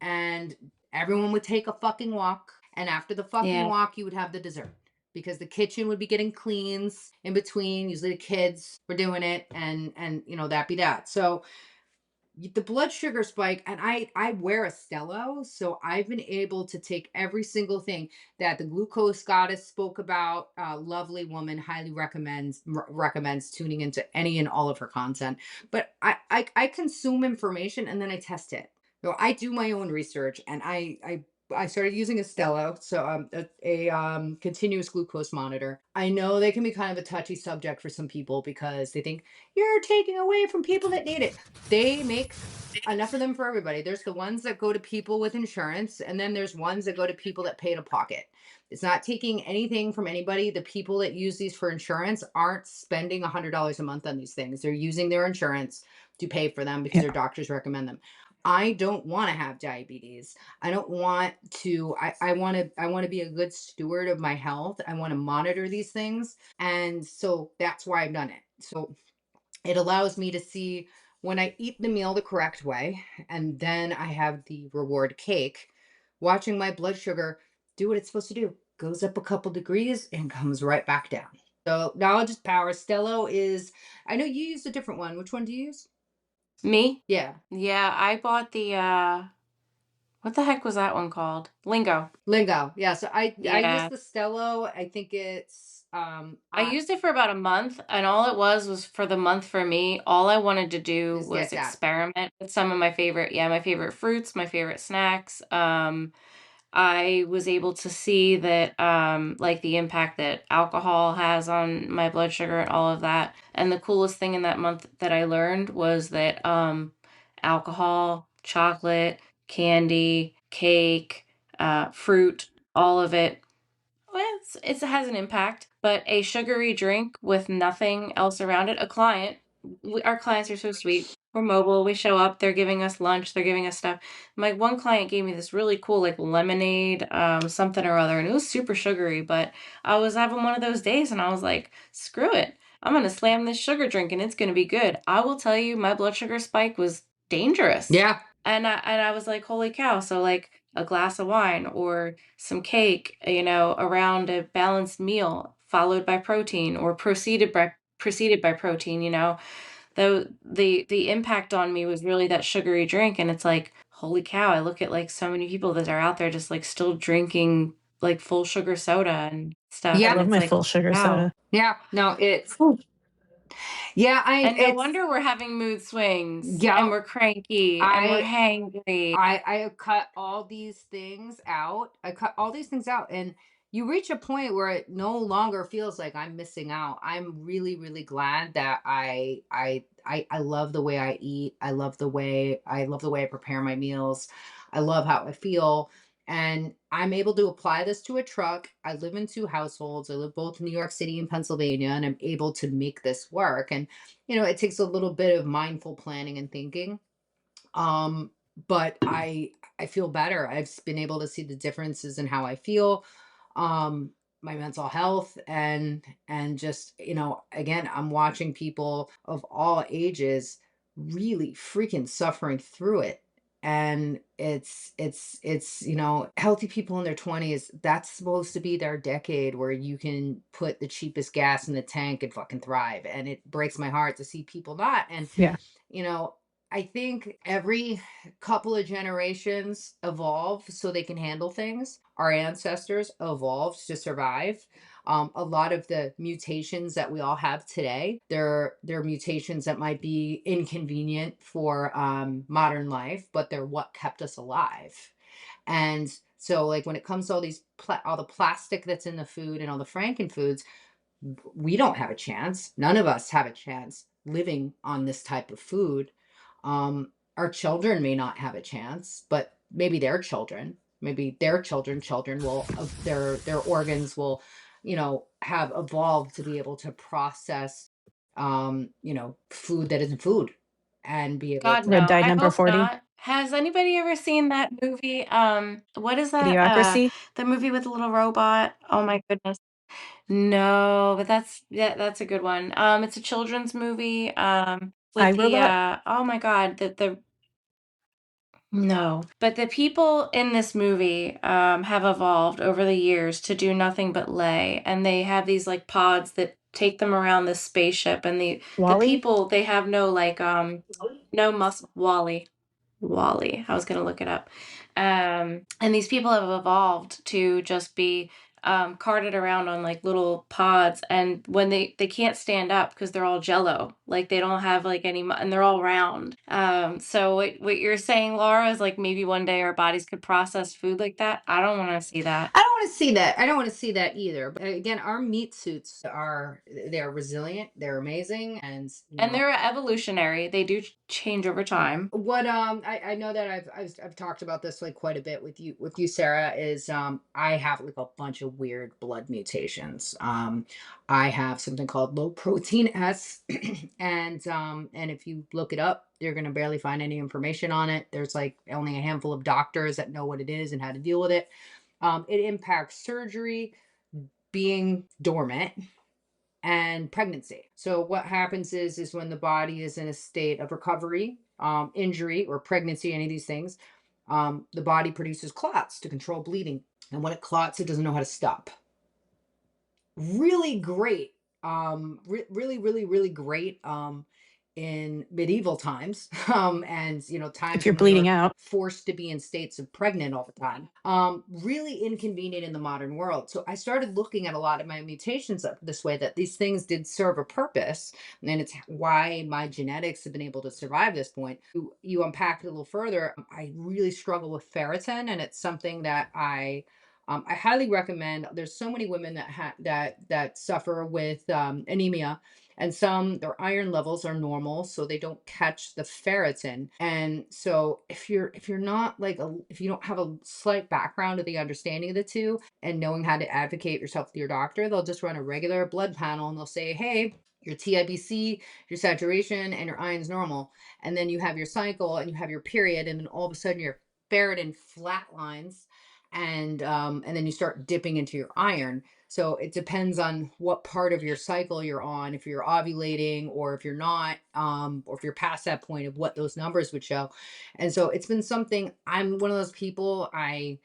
and everyone would take a fucking walk. And after the fucking Yeah. walk, you would have the dessert because the kitchen would be getting cleans in between. Usually the kids were doing it, and that be that. So the blood sugar spike, and I wear a Stello, so I've been able to take every single thing that the glucose goddess spoke about. Lovely woman, highly recommends tuning into any and all of her content. But I consume information and then I test it. So I do my own research, and I started using a Stello, so a continuous glucose monitor. I know they can be kind of a touchy subject for some people because they think you're taking away from people that need it. They make enough of them for everybody. There's the ones that go to people with insurance, and then there's ones that go to people that pay to pocket. It's not taking anything from anybody. The people that use these for insurance aren't spending $100 a month on these things. They're using their insurance to pay for them because Yeah. their doctors recommend them. I don't want to have diabetes. I don't want to. I want to be a good steward of my health. I want to monitor these things, and so that's why I've done it. So it allows me to see when I eat the meal the correct way, and then I have the reward cake, watching my blood sugar do what it's supposed to do, goes up a couple degrees and comes right back down. So now I'll just power. Stello is, I know you used a different one. Which one do you use? Me? Yeah. Yeah, I bought the what the heck was that one called? Lingo. Lingo. Yeah. So I use Yeah. the Stello. I think it's I used it for about a month, and all it was for the month for me. All I wanted to do just was get that. experiment with some of my favorite fruits, my favorite snacks. I was able to see that like the impact that alcohol has on my blood sugar and all of that. And the coolest thing in that month that I learned was that alcohol, chocolate, candy, cake, fruit, all of it, well, it has an impact, but a sugary drink with nothing else around it. Our clients are so sweet. We're mobile. We show up. They're giving us lunch. They're giving us stuff. My one client gave me this really cool, like lemonade, something or other, and it was super sugary. But I was having one of those days, and I was like, screw it. I'm gonna slam this sugar drink, and it's gonna be good. I will tell you, my blood sugar spike was dangerous. Yeah. And I was like, holy cow. So like a glass of wine or some cake, around a balanced meal, followed by protein or preceded by protein, though the impact on me was really that sugary drink. And it's like, holy cow, I look at like so many people that are out there just like still drinking like full sugar soda and stuff. Yeah. I And love it's my like, full sugar wow. soda. Yeah. No, it's Whew. yeah, And no it's wonder we're having mood swings yeah. and we're cranky and we're I hangry. I cut all these things out. I cut all these things out, and you reach a point where it no longer feels like I'm missing out. I'm really, really glad that I love the way I eat. I love the way I prepare my meals. I love how I feel. And I'm able to apply this to a truck. I live in two households. I live both in New York City and Pennsylvania, and I'm able to make this work. And it takes a little bit of mindful planning and thinking, um but I feel better. I've been able to see the differences in how I feel, um my mental health, and just, again, I'm watching people of all ages really freaking suffering through it. And it's healthy people in their 20s, that's supposed to be their decade where you can put the cheapest gas in the tank and fucking thrive. And it breaks my heart to see people not. And Yeah. you know I think every couple of generations evolve so they can handle things. Our ancestors evolved to survive. A lot of the mutations that we all have today, they're mutations that might be inconvenient for modern life, but they're what kept us alive. And so, like, when it comes to all the plastic that's in the food and all the Franken foods, we don't have a chance. None of us have a chance living on this type of food. Our children may not have a chance, but maybe their children will, their organs will, have evolved to be able to process, food that isn't food, and be able God, to. Red no. dye I number hope 40. not. Has anybody ever seen that movie? What is that? Idiocracy. The movie with the little robot. Oh my goodness. No, but that's a good one. It's a children's movie. With the iRobot. oh my God, the no. But the people in this movie have evolved over the years to do nothing but lay, and they have these like pods that take them around this spaceship, and the Wally. people, they have no like no muscle. Wally. I was gonna look it up. And these people have evolved to just be carted around on like little pods, and when they can't stand up because they're all jello, like they don't have like and they're all round. So what you're saying, Laura, is like maybe one day our bodies could process food like that. I don't want to see that. I don't want to see that. I don't want to see that either. But again, our meat suits they're resilient, they're amazing, and And they're evolutionary. They do change over time. what I know that I've talked about this like quite a bit with you, Sarah, is I have like a bunch of weird blood mutations. I have something called low protein S, and if you look it up, you're gonna barely find any information on it. There's like only a handful of doctors that know what it is and how to deal with it. It impacts surgery being dormant. and pregnancy. So what happens is when the body is in a state of recovery, injury, or pregnancy, any of these things, the body produces clots to control bleeding. And when it clots, it doesn't know how to stop. Really great, really great, in medieval times, and If times you're when we bleeding were out. forced to be in states of pregnant all the time. Really inconvenient in the modern world. So I started looking at a lot of my mutations up this way, that these things did serve a purpose, and it's why my genetics have been able to survive this point. You unpack it a little further. I really struggle with ferritin, and it's something that I highly recommend. There's so many women that suffer with anemia, and some their iron levels are normal, so they don't catch the ferritin. And so if you're not like if you don't have a slight background of the understanding of the two and knowing how to advocate yourself with your doctor, they'll just run a regular blood panel and they'll say, hey, your TIBC, your saturation, and your iron's normal. And then you have your cycle and you have your period, and then all of a sudden your ferritin flatlines, and then you start dipping into your iron. So it depends on what part of your cycle you're on, if you're ovulating or if you're not, or if you're past that point of what those numbers would show. And so it's been something. I'm one of those people. I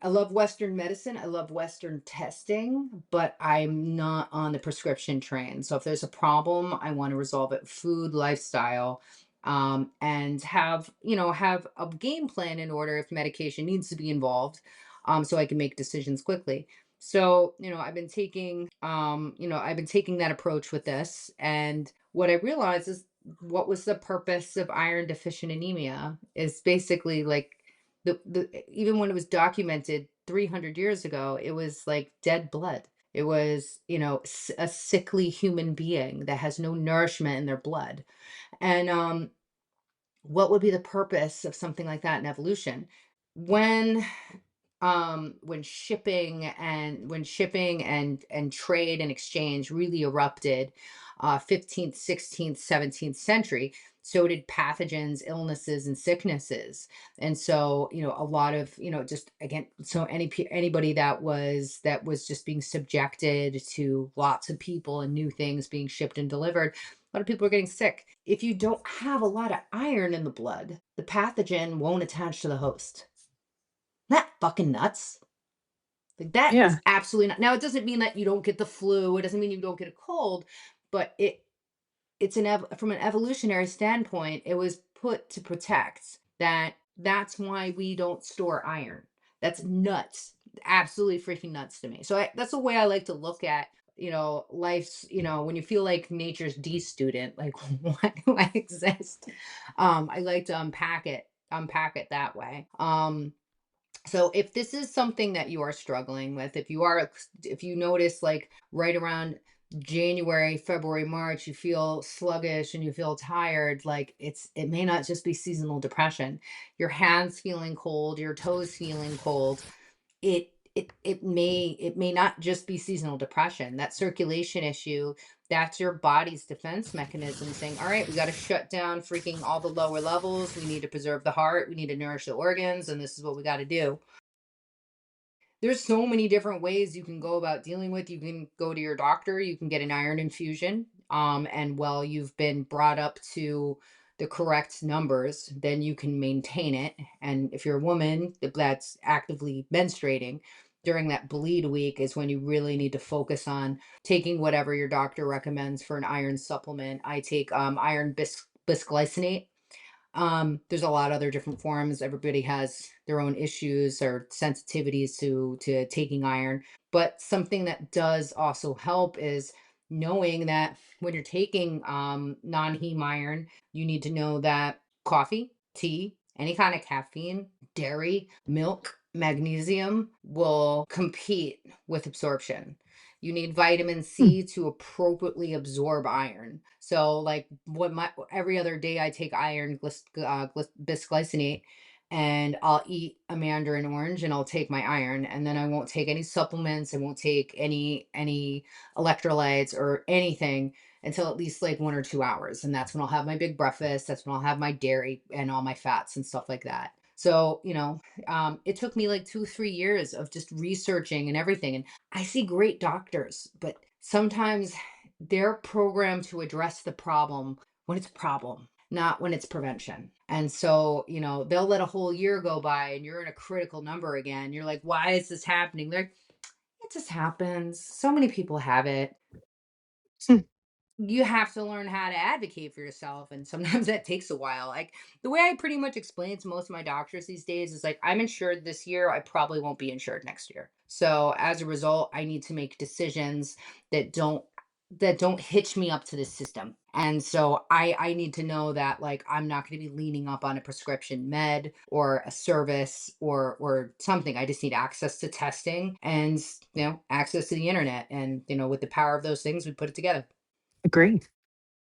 love Western medicine. I love Western testing, but I'm not on the prescription train. So if there's a problem, I want to resolve it food, lifestyle, and have a game plan in order if medication needs to be involved, so I can make decisions quickly. So, I've been taking that approach with this. And what I realized is, what was the purpose of iron deficient anemia is basically like the even when it was documented 300 years ago, it was like dead blood. It was, a sickly human being that has no nourishment in their blood. And what would be the purpose of something like that in evolution? When when shipping and trade and exchange really erupted, 15th, 16th, 17th century, so did pathogens, illnesses, and sicknesses. And so, a lot of, just again, so anybody that was just being subjected to lots of people and new things being shipped and delivered, a lot of people are getting sick. If you don't have a lot of iron in the blood, the pathogen won't attach to the host. That fucking nuts. Like, that Yeah. is absolutely not. Now, it doesn't mean that you don't get the flu. It doesn't mean you don't get a cold, but from an evolutionary standpoint, it was put to protect that. That's why we don't store iron. That's nuts. Absolutely freaking nuts to me. So that's the way I like to look at, life's, when you feel like nature's D student, like, why do I exist? I like to unpack it that way. So if this is something that you are struggling with, if you notice, like, right around January, February, March, you feel sluggish and you feel tired, like, it may not just be seasonal depression. Your hands feeling cold, your toes feeling cold, it may not just be seasonal depression. That circulation issue, that's your body's defense mechanism saying, all right, we got to shut down freaking all the lower levels. We need to preserve the heart, we need to nourish the organs, and this is what we got to do. There's so many different ways you can go about dealing with. You can go to your doctor, you can get an iron infusion, and while you've been brought up to the correct numbers, then you can maintain it. And if you're a woman that's actively menstruating, during that bleed week is when you really need to focus on taking whatever your doctor recommends for an iron supplement. I take iron bisglycinate. There's a lot of other different forms. Everybody has their own issues or sensitivities to taking iron. But something that does also help is knowing that when you're taking non-heme iron, you need to know that coffee, tea, any kind of caffeine, dairy, milk, magnesium will compete with absorption. You need vitamin Hmm. C to appropriately absorb iron. So, like, every other day I take iron bisglycinate, and I'll eat a mandarin orange and I'll take my iron, and then I won't take any supplements. I won't take any electrolytes or anything until at least like 1 or 2 hours, and that's when I'll have my big breakfast. That's when I'll have my dairy and all my fats and stuff like that. So, it took me like 2, 3 years of just researching and everything. And I see great doctors, but sometimes they're programmed to address the problem when it's a problem, not when it's prevention. And so, they'll let a whole year go by and you're in a critical number again. You're like, why is this happening? They're like, it just happens. So many people have it. You have to learn how to advocate for yourself, and sometimes that takes a while. Like, the way I pretty much explain to most of my doctors these days is like, I'm insured this year, I probably won't be insured next year, so as a result I need to make decisions that don't hitch me up to the system. And so I need to know that, like, I'm not going to be leaning up on a prescription med or a service or something. I just need access to testing and access to the internet, and with the power of those things we put it together. Agree.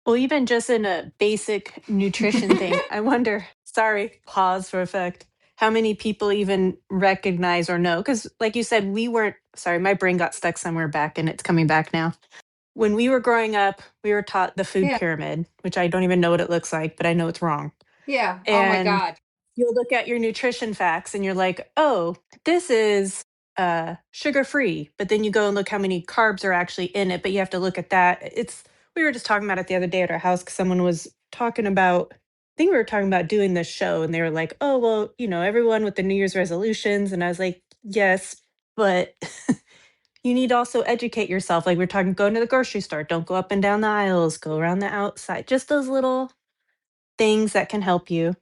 Well, even just in a basic nutrition thing, I wonder, sorry, pause for effect, how many people even recognize or know? Because, like you said, we weren't, sorry, my brain got stuck somewhere back and it's coming back now. When we were growing up, we were taught the food Yeah. pyramid, which I don't even know what it looks like, but I know it's wrong. Yeah. Oh my And God. you'll look at your nutrition facts and you're like, oh, this is sugar free. But then you go and look how many carbs are actually in it. But you have to look at that. We were just talking about it the other day at our house because someone was talking about, I think we were talking about doing this show and they were like, oh, well, everyone with the New Year's resolutions. And I was like, yes, but you need to also educate yourself. Like we're talking, going to the grocery store, don't go up and down the aisles, go around the outside, just those little things that can help you.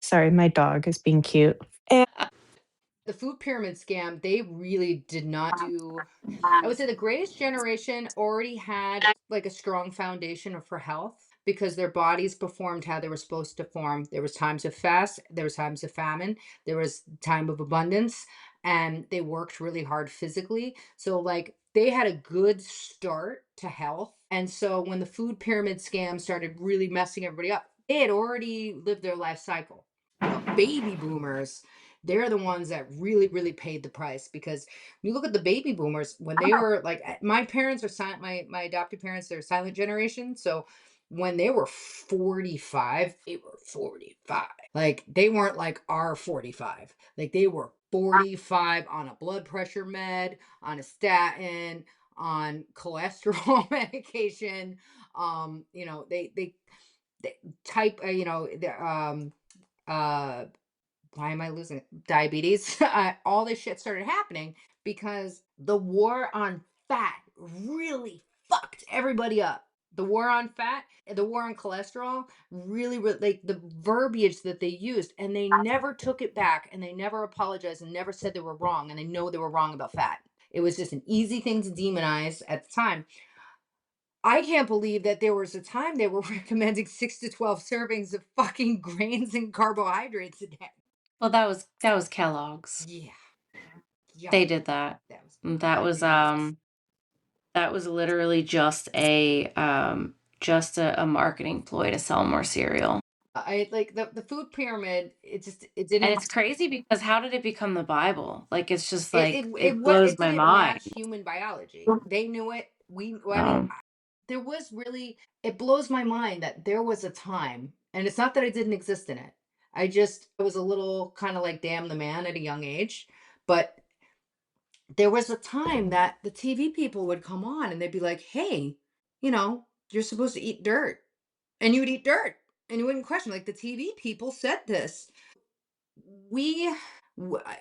Sorry, my dog is being cute. And The food pyramid scam, they really did not do. I would say the greatest generation already had like a strong foundation for health because their bodies performed how they were supposed to form. There was times of fast, there was times of famine, there was time of abundance, and they worked really hard physically. So like they had a good start to health. And so when the food pyramid scam started really messing everybody up, they had already lived their life cycle. The baby boomers, they're the ones that really, really paid the price because when you look at the baby boomers, when they were like, my parents are silent, my adopted parents, they're silent generation. So when they were 45, they were 45. Like they weren't like our 45. Like they were 45 on a blood pressure med, on a statin, on cholesterol medication. They type, uh why am I losing it? Diabetes. All this shit started happening because the war on fat really fucked everybody up. The war on fat, the war on cholesterol, really, really, like the verbiage that they used, and they never took it back, and they never apologized, and never said they were wrong, and they know they were wrong about fat. It was just an easy thing to demonize at the time. I can't believe that there was a time they were recommending 6 to 12 servings of fucking grains and carbohydrates a day. Well, that was Kellogg's. Yeah. Yeah. They did that. That was That was that was literally just a marketing ploy to sell more cereal. I like the food pyramid. It And didn't it's crazy because how did it become the Bible? Like it's just it like it it what blows it my didn't mind. match human biology. They knew it. I mean, Um, there was really, it blows my mind that there was a time, and it's not that I didn't exist in it. I was a little kind of like damn the man at a young age, but there was a time that the TV people would come on and they'd be like, "Hey, you're supposed to eat dirt." And you would eat dirt and you wouldn't question, like, the TV people said this. we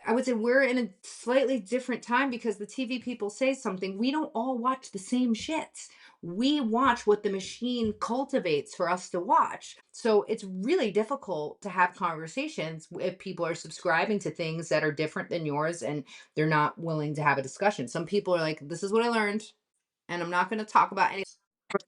I would say we're in a slightly different time because the TV people say something. We don't all watch the same shit. We watch what the machine cultivates for us to watch. So it's really difficult to have conversations if people are subscribing to things that are different than yours and they're not willing to have a discussion. Some people are like, this is what I learned, and I'm not going to talk about any.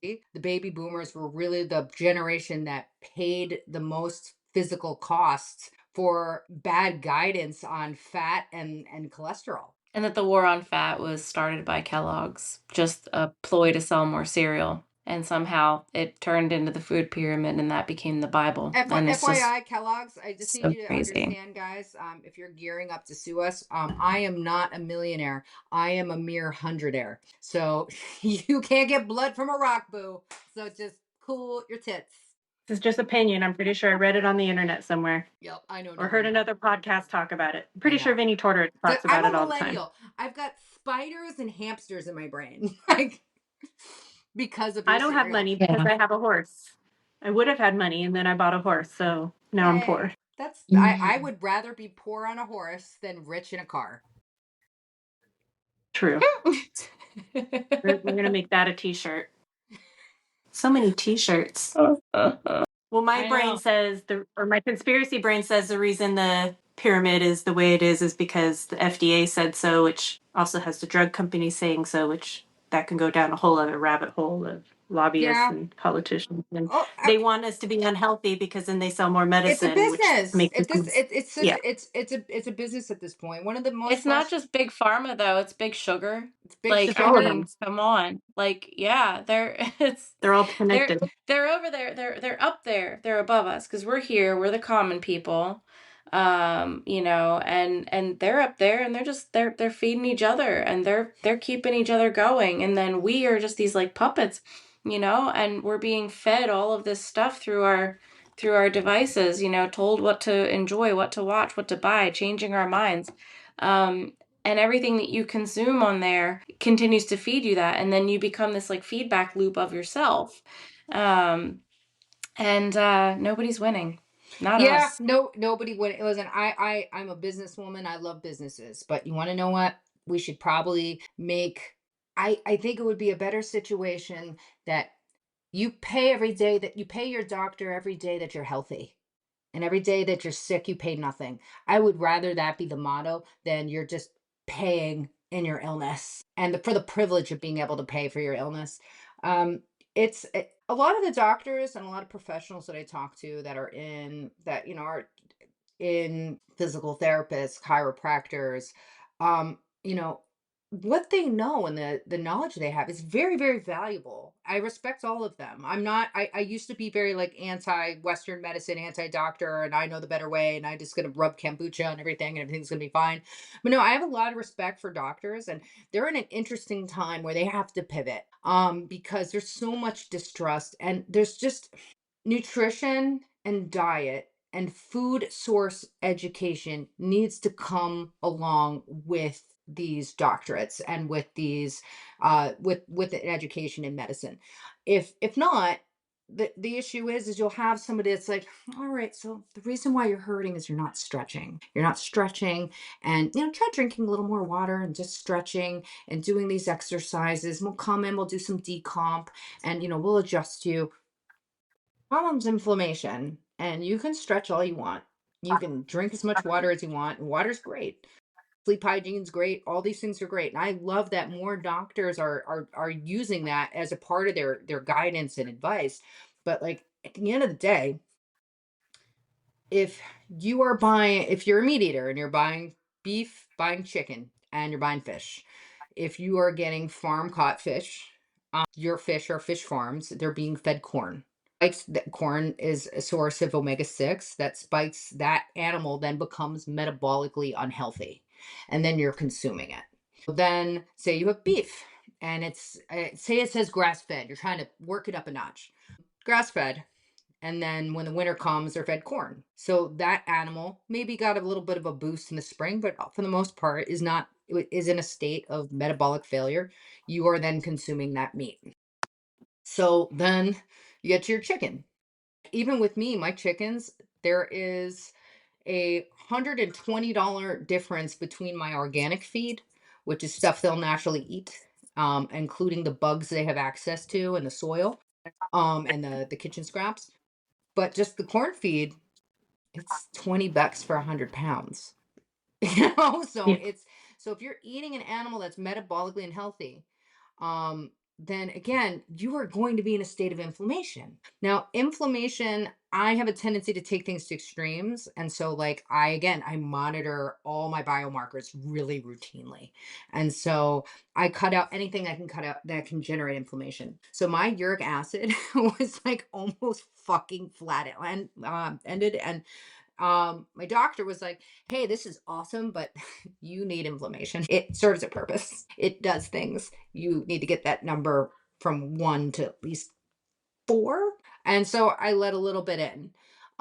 The baby boomers were really the generation that paid the most physical costs for bad guidance on fat and cholesterol. and that the war on fat was started by Kellogg's, just a ploy to sell more cereal. And somehow it turned into the food pyramid and that became the Bible. And it's just FYI, Kellogg's, I just need so you to crazy. understand, guys, if you're gearing up to sue us, I am not a millionaire. I am a mere hundredaire. So you can't get blood from a rock, boo. So just cool your tits. this is just opinion. I'm pretty sure I read it on the internet somewhere Yep, I know. or heard nothing. another podcast talk about it. I'm pretty sure know. Vinnie Tortor talks I'm about a it all the time. millennial. I've got spiders and hamsters in my brain. Like, because of I your don't have cereal. money because Yeah. I have a horse. I would have had money and then I bought a horse, so now I'm poor. Hey, that's I would rather be poor on a horse than rich in a car. True. We're gonna make that a t-shirt. So many t-shirts. Well, my I brain know. says my conspiracy brain says the reason the pyramid is the way it is because the FDA said so, which also has the drug companies saying so, which that can go down a whole other rabbit hole of lobbyists Yeah. and politicians. And Oh, they want us to be unhealthy because then they sell more it's a medicine, which business. makes us, It's such yeah. it's a business at this point. One of the most It's not just big pharma though, it's big sugar. it's big Like, It's I all of sugar. them. mean, come on. Like, yeah, They're all they're connected. they're over there. They're up there. They're above us because we're here. We're the common people. And they're up there and they're feeding each other and they're keeping each other going. And then we are just these like puppets, and we're being fed all of this stuff through our devices, told what to enjoy, what to watch, what to buy, changing our minds. And everything that you consume on there continues to feed you that, and then you become this like feedback loop of yourself. And nobody's winning. Not Yeah, us. nobody would. Listen, I'm a businesswoman. I love businesses, but you want to know what? We should probably make. I think it would be a better situation that you pay you pay your doctor every day that you're healthy. And every day that you're sick, you pay nothing. I would rather that be the motto than you're just paying in your illness and for the privilege of being able to pay for your illness. A lot of the doctors and a lot of professionals that I talk to that are are in physical therapists, chiropractors, you know, what they know and the knowledge they have is very, very valuable. I respect all of them. I used to be very like anti-Western medicine, anti-doctor, and I know the better way, and I just gonna rub kombucha and everything, and everything's gonna be fine. But no, I have a lot of respect for doctors, and they're in an interesting time where they have to pivot. Because there's so much distrust and there's just nutrition and diet and food source education needs to come along with these doctorates and with these with the education in medicine. If not, the issue is you'll have somebody that's like, all right, so the reason why you're hurting is you're not stretching, and try drinking a little more water and just stretching and doing these exercises. We'll come in, we'll do some decomp, and we'll adjust you. Problem's inflammation, and you can stretch all you want. You can drink as much water as you want, and water's great. Sleep hygiene's great. All these things are great, and I love that more doctors are using that as a part of their guidance and advice. But like at the end of the day, if if you're a meat eater and you're buying beef, buying chicken, and you're buying fish, if you are getting farm caught fish, your fish are fish farms. They're being fed corn. Spikes that corn is a source of omega-6 that spikes that animal then becomes metabolically unhealthy, and then you're consuming it. Then say you have beef and it's say it says grass fed, you're trying to work it up a notch. Grass fed, and then when the winter comes, they're fed corn. So that animal maybe got a little bit of a boost in the spring, but for the most part is in a state of metabolic failure. You are then consuming that meat. So then you get to your chicken. Even with me, my chickens, there is a $120 difference between my organic feed, which is stuff they'll naturally eat, including the bugs they have access to in the soil, and the kitchen scraps. But just the corn feed, it's $20 for 100 pounds. So Yeah. so if you're eating an animal that's metabolically unhealthy, um, then again, you are going to be in a state of inflammation. Now, inflammation, I have a tendency to take things to extremes. And so, like, I monitor all my biomarkers really routinely. And so I cut out anything I can cut out that can generate inflammation. So my uric acid was like almost fucking flat and ended. And my doctor was like, hey, this is awesome, but you need inflammation. It serves a purpose, it does things. You need to get that number from 1 to at least 4. And so I let a little bit in.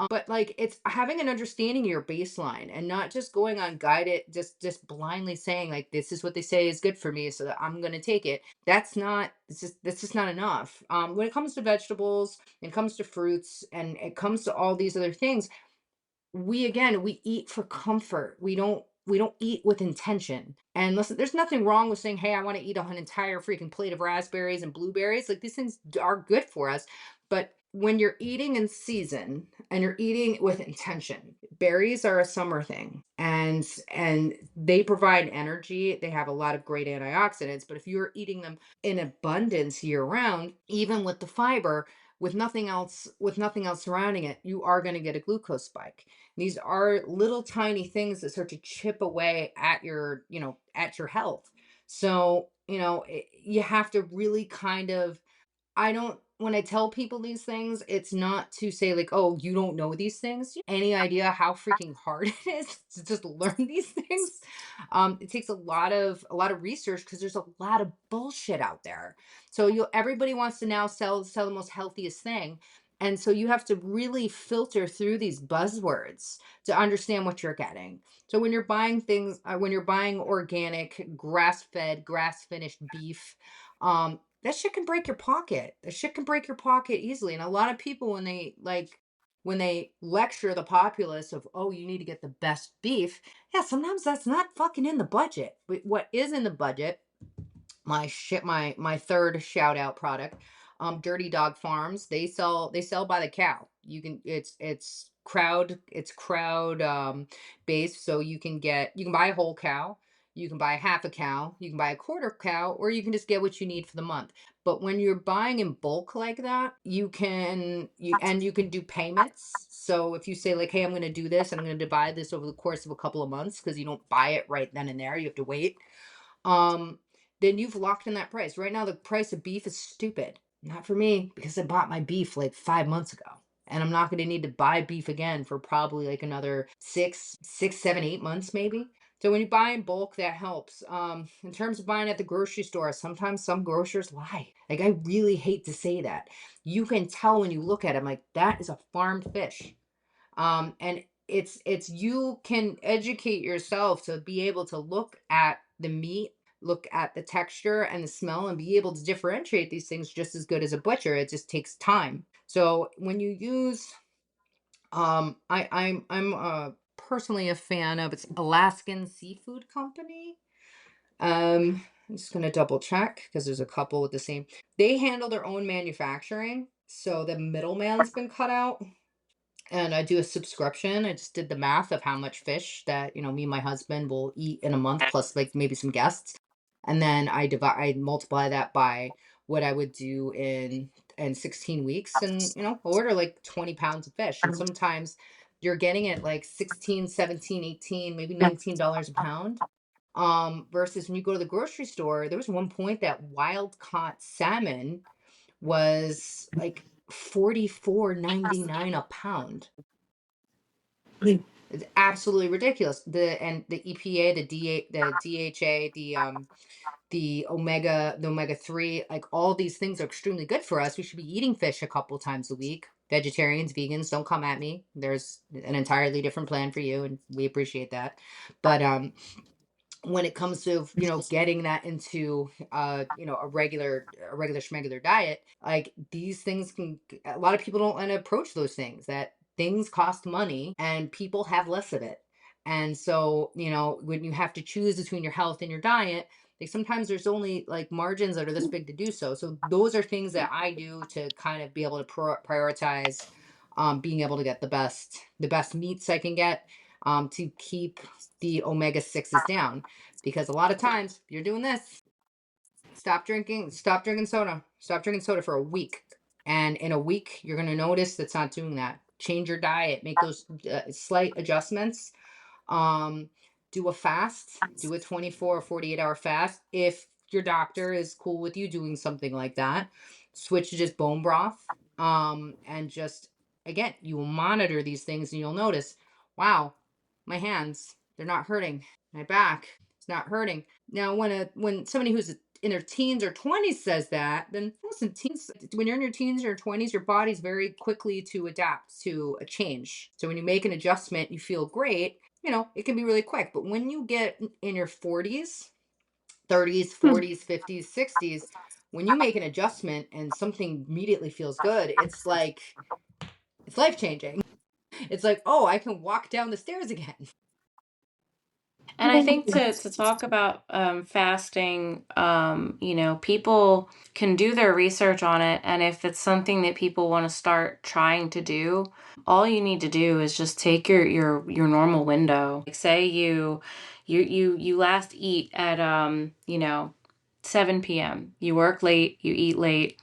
But like it's having an understanding of your baseline and not just going on guided, just blindly saying like this is what they say is good for me, so that I'm gonna take it. That's just not enough. When it comes to vegetables, when it comes to fruits, and it comes to all these other things, we eat for comfort. We don't eat with intention. And listen, there's nothing wrong with saying, hey, I want to eat an entire freaking plate of raspberries and blueberries. Like these things are good for us. But when you're eating in season and you're eating with intention, berries are a summer thing, and they provide energy. They have a lot of great antioxidants. But if you're eating them in abundance year round, even with the fiber, with nothing else surrounding it, you are going to get a glucose spike. These are little tiny things that start to chip away at your health. So, you have to really kind of, I don't when I tell people these things, it's not to say like, "Oh, you don't know these things." Any idea how freaking hard it is to just learn these things? It takes a lot of research because there's a lot of bullshit out there. So everybody wants to now sell the most healthiest thing. And so you have to really filter through these buzzwords to understand what you're getting. So when you're buying organic, grass-fed, grass-finished beef, that shit can break your pocket. That shit can break your pocket easily. And a lot of people, when they lecture the populace of, oh, you need to get the best beef, yeah, sometimes that's not fucking in the budget. But what is in the budget, my third shout out product, Dirty Dog Farms, they sell by the cow. It's crowd based, so you can buy a whole cow, you can buy half a cow, you can buy a quarter cow, or you can just get what you need for the month. But when you're buying in bulk like that, you can do payments. So if you say like, hey, I'm going to do this and I'm going to divide this over the course of a couple of months, because you don't buy it right then and there, you have to wait. um then you've locked in that price. Right now, the price of beef is stupid. Not for me, because I bought my beef like 5 months ago. And I'm not going to need to buy beef again for probably like another 6, 7, 8 months, maybe. So when you buy in bulk, that helps. In terms of buying at the grocery store, sometimes some grocers lie. Like, I really hate to say that. You can tell when you look at them, like, that is a farmed fish. And it's you can educate yourself to be able to look at the meat, look at the texture and the smell, and be able to differentiate these things just as good as a butcher. It just takes time. So when you use I'm personally a fan of, it's Alaskan Seafood Company. I'm just gonna double check because there's a couple with the same. They handle their own manufacturing, so the middleman's been cut out. And I do a subscription. I just did the math of how much fish that, me and my husband will eat in a month, plus like maybe some guests. And then I multiply that by what I would do in 16 weeks, and I'll order like 20 pounds of fish. And sometimes you're getting it like 16, 17, 18, maybe $19 a pound. Versus when you go to the grocery store, there was one point that wild caught salmon was like 44.99 a pound. It's absolutely ridiculous. The EPA, the DHA, the omega 3, like all these things are extremely good for us. We should be eating fish a couple times a week. Vegetarians, vegans, don't come at me. There's an entirely different plan for you, and we appreciate that. But when it comes to getting that into a regular schmegular diet, like these things can, a lot of people don't want to approach those things, that things cost money and people have less of it. And so when you have to choose between your health and your diet, like sometimes there's only like margins that are this big to do so those are things that I do to kind of be able to prioritize, being able to get the best meats I can get, to keep the omega 6s down. Because a lot of times you're doing this, stop drinking soda for a week. And in a week, you're going to notice that's not doing that. Change your diet, make those slight adjustments. Um, do a fast, do a 24 or 48-hour fast. If your doctor is cool with you doing something like that, switch to just bone broth. And just, again, you will monitor these things and you'll notice, wow, my hands, they're not hurting. My back, it's not hurting. Now, when somebody who's in their teens or 20s says that, then listen, teens, when you're in your teens or 20s, your body's very quickly to adapt to a change. So when you make an adjustment, you feel great, it can be really quick. But when you get in your 40s, 30s, 40s, 50s, 60s, when you make an adjustment and something immediately feels good, it's life changing. It's like, oh, I can walk down the stairs again. And I think to talk about fasting, people can do their research on it, and if it's something that people want to start trying to do, all you need to do is just take your normal window. Like say you last eat at 7 p.m. You work late, you eat late,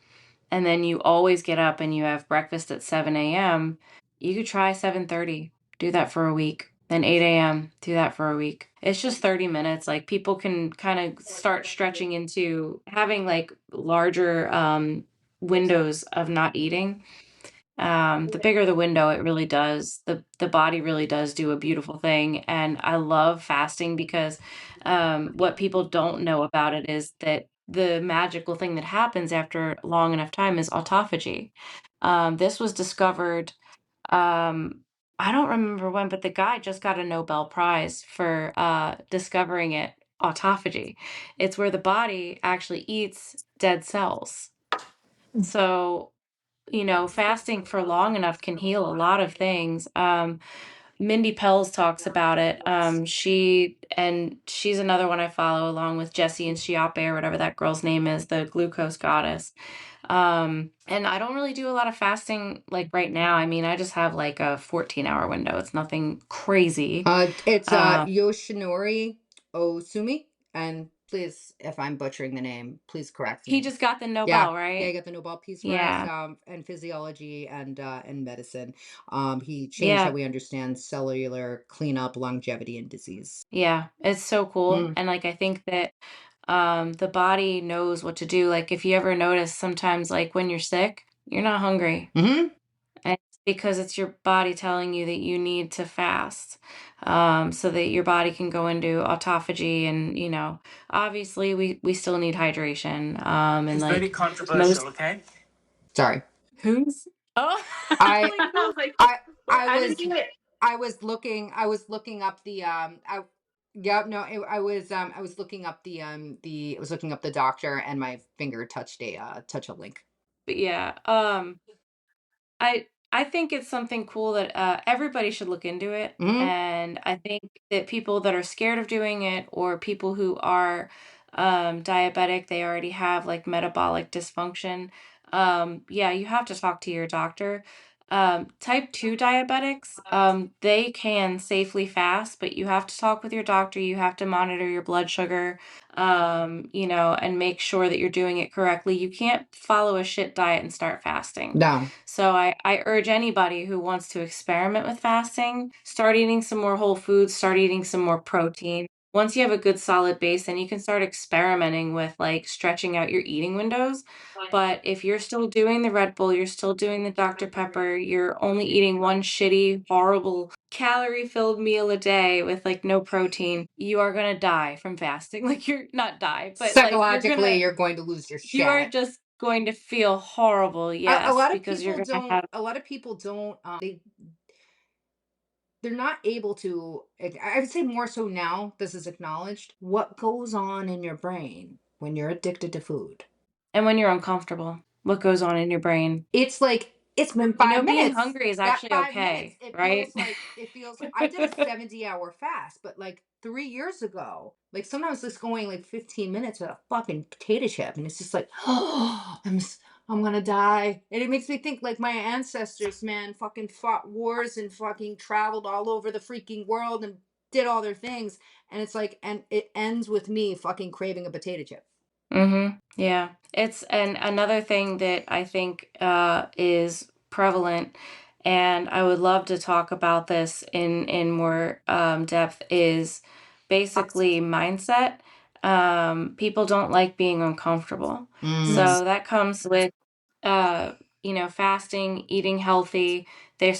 and then you always get up and you have breakfast at 7 a.m. You could try 7:30. Do that for a week. Then 8 a.m. Do that for a week. It's just 30 minutes. Like people can kind of start stretching into having like larger windows of not eating. The bigger the window, it really does. The body really does do a beautiful thing. And I love fasting because what people don't know about it is that the magical thing that happens after long enough time is autophagy. This was discovered, I don't remember when, but the guy just got a Nobel Prize for discovering it, autophagy. It's where the body actually eats dead cells. So fasting for long enough can heal a lot of things. Mindy Pels talks about it. She's another one I follow along with Jessie and Chiappe or whatever that girl's name is, the glucose goddess. And I don't really do a lot of fasting like right now. I mean, I just have like a 14-hour window. It's nothing crazy. It's Yoshinori Osumi, and please, if I'm butchering the name, please correct me. He just got the Nobel, Yeah, right? he got the Nobel Peace Yeah. Prize in physiology and medicine. He changed how we understand cellular cleanup, longevity, and disease. Yeah, it's so cool. And like I think that the body knows what to do. Like if you ever notice sometimes like when you're sick, you're not hungry. Mm-hmm. And it's because it's your body telling you that you need to fast. So that your body can go into autophagy and obviously we still need hydration. And It's like very controversial, okay? Sorry. who's oh I like, I didn't hear it. I was looking up the I was looking up I was looking up the doctor, and my finger touched a link. But yeah, I think it's something cool that everybody should look into it. Mhm. And I think that people that are scared of doing it or people who are diabetic, they already have like metabolic dysfunction. Yeah, you have to talk to your doctor. Type 2 diabetics, they can safely fast, but you have to talk with your doctor. You have to monitor your blood sugar, and make sure that you're doing it correctly. You can't follow a shit diet and start fasting. No. So I urge anybody who wants to experiment with fasting, start eating some more whole foods, start eating some more protein. Once you have a good solid base, then you can start experimenting with like stretching out your eating windows. But if you're still doing the Red Bull, you're still doing the Dr. Pepper, you're only eating one shitty, horrible, calorie-filled meal a day with like no protein, you are gonna die from fasting. Like you're not die, but Psychologically, you're going to lose your shit. you are just going to feel horrible, yes, a lot of because you're people gonna don't. have A lot of people don't. They're not able to. I would say more so now. This is acknowledged. What goes on in your brain when you're addicted to food? and when you're uncomfortable, what goes on in your brain? It's like it's been 5 being minutes. hungry is That actually 5 okay, minutes. right? It feels. I did a 70-hour fast, but like 3 years ago, like sometimes it's going like 15 minutes with a fucking potato chip, and it's just like, oh, I'm gonna die. And it makes me think like my ancestors, man, fucking fought wars and fucking traveled all over the freaking world and did all their things, and it's like, and it ends with me fucking craving a potato chip. Yeah. It's and another thing that I think is prevalent, and I would love to talk about this in more depth, is basically mindset. People don't like being uncomfortable. So that comes with fasting, eating healthy. They're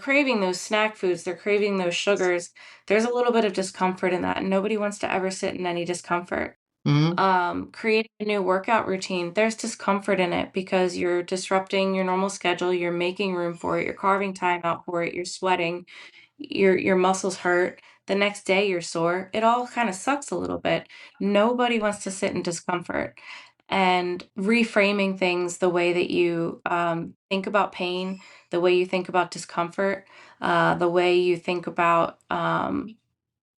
craving those snack foods, they're craving those sugars. There's a little bit of discomfort in that, and nobody wants to ever sit in any discomfort. creating a new workout routine, there's discomfort in it because you're disrupting your normal schedule, you're making room for it, you're carving time out for it, you're sweating, your muscles hurt. The next day you're sore. It all kind of sucks a little bit. Nobody wants to sit in discomfort. And reframing things the way that you think about pain, the way you think about discomfort, the way you think about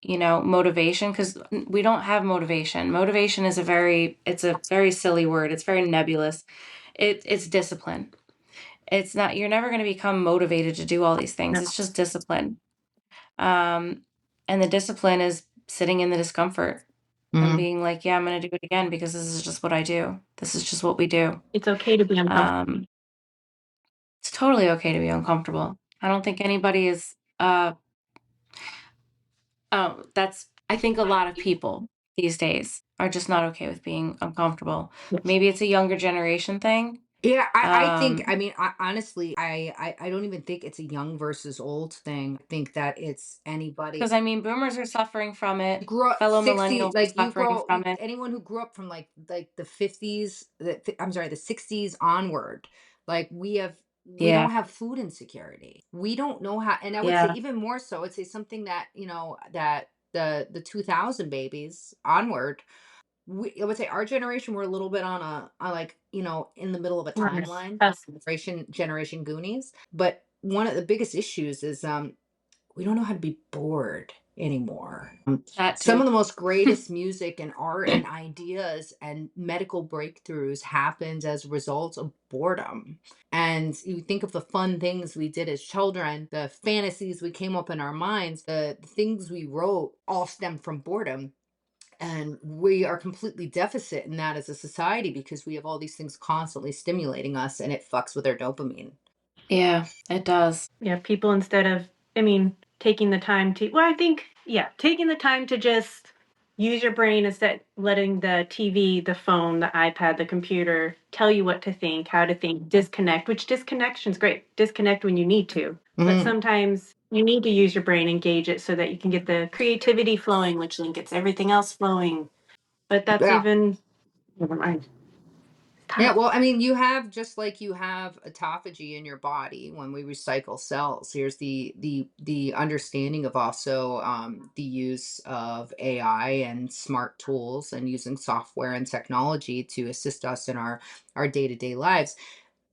motivation, because we don't have motivation. Motivation is it's a very silly word. It's very nebulous. It's discipline. It's not, you're never going to become motivated to do all these things. No. It's just discipline. And the discipline is sitting in the discomfort and being like, yeah, I'm going to do it again because this is just what I do. This is just what we do. It's okay to be uncomfortable. It's totally okay to be uncomfortable. I don't think anybody is, I think a lot of people these days are just not okay with being uncomfortable. Yes. Maybe it's a younger generation thing. Yeah, I think, I mean, honestly, I don't even think it's a young versus old thing. I think that it's anybody Because I mean, boomers are suffering from it. grew up Fellow 60, millennials are like you suffering grow, from it. anyone who grew up from like the 50s, I'm sorry, the 60s onward, like we Yeah. don't have food insecurity. We don't know how, and I would say Yeah. even more so, I'd say something that, that the 2000 babies onward, I would say our generation, we're a little bit on like, in the middle of a Right. timeline, Yes. generation Goonies. But one of the biggest issues is we don't know how to be bored anymore. That Some too. of the most greatest music and art and ideas and medical breakthroughs happened as a result of boredom. And you think of the fun things we did as children, the fantasies we came up in our minds, the things we wrote all stemmed from boredom. And we are completely deficit in that as a society because we have all these things constantly stimulating us and it fucks with our dopamine. Yeah, it does. Yeah, people instead of, taking the time to, I think, taking the time to just use your brain instead letting the TV, the phone, the iPad, the computer tell you what to think, how to think, disconnect, which disconnection's great. Disconnect when you need to. But sometimes you need to use your brain, engage it so that you can get the creativity flowing, which then gets everything else flowing. But that's Yeah. even, never mind. Yeah, well, I mean, you have just like you have autophagy in your body when we recycle cells. Here's the understanding of also the use of AI and smart tools and using software and technology to assist us in our day-to-day lives.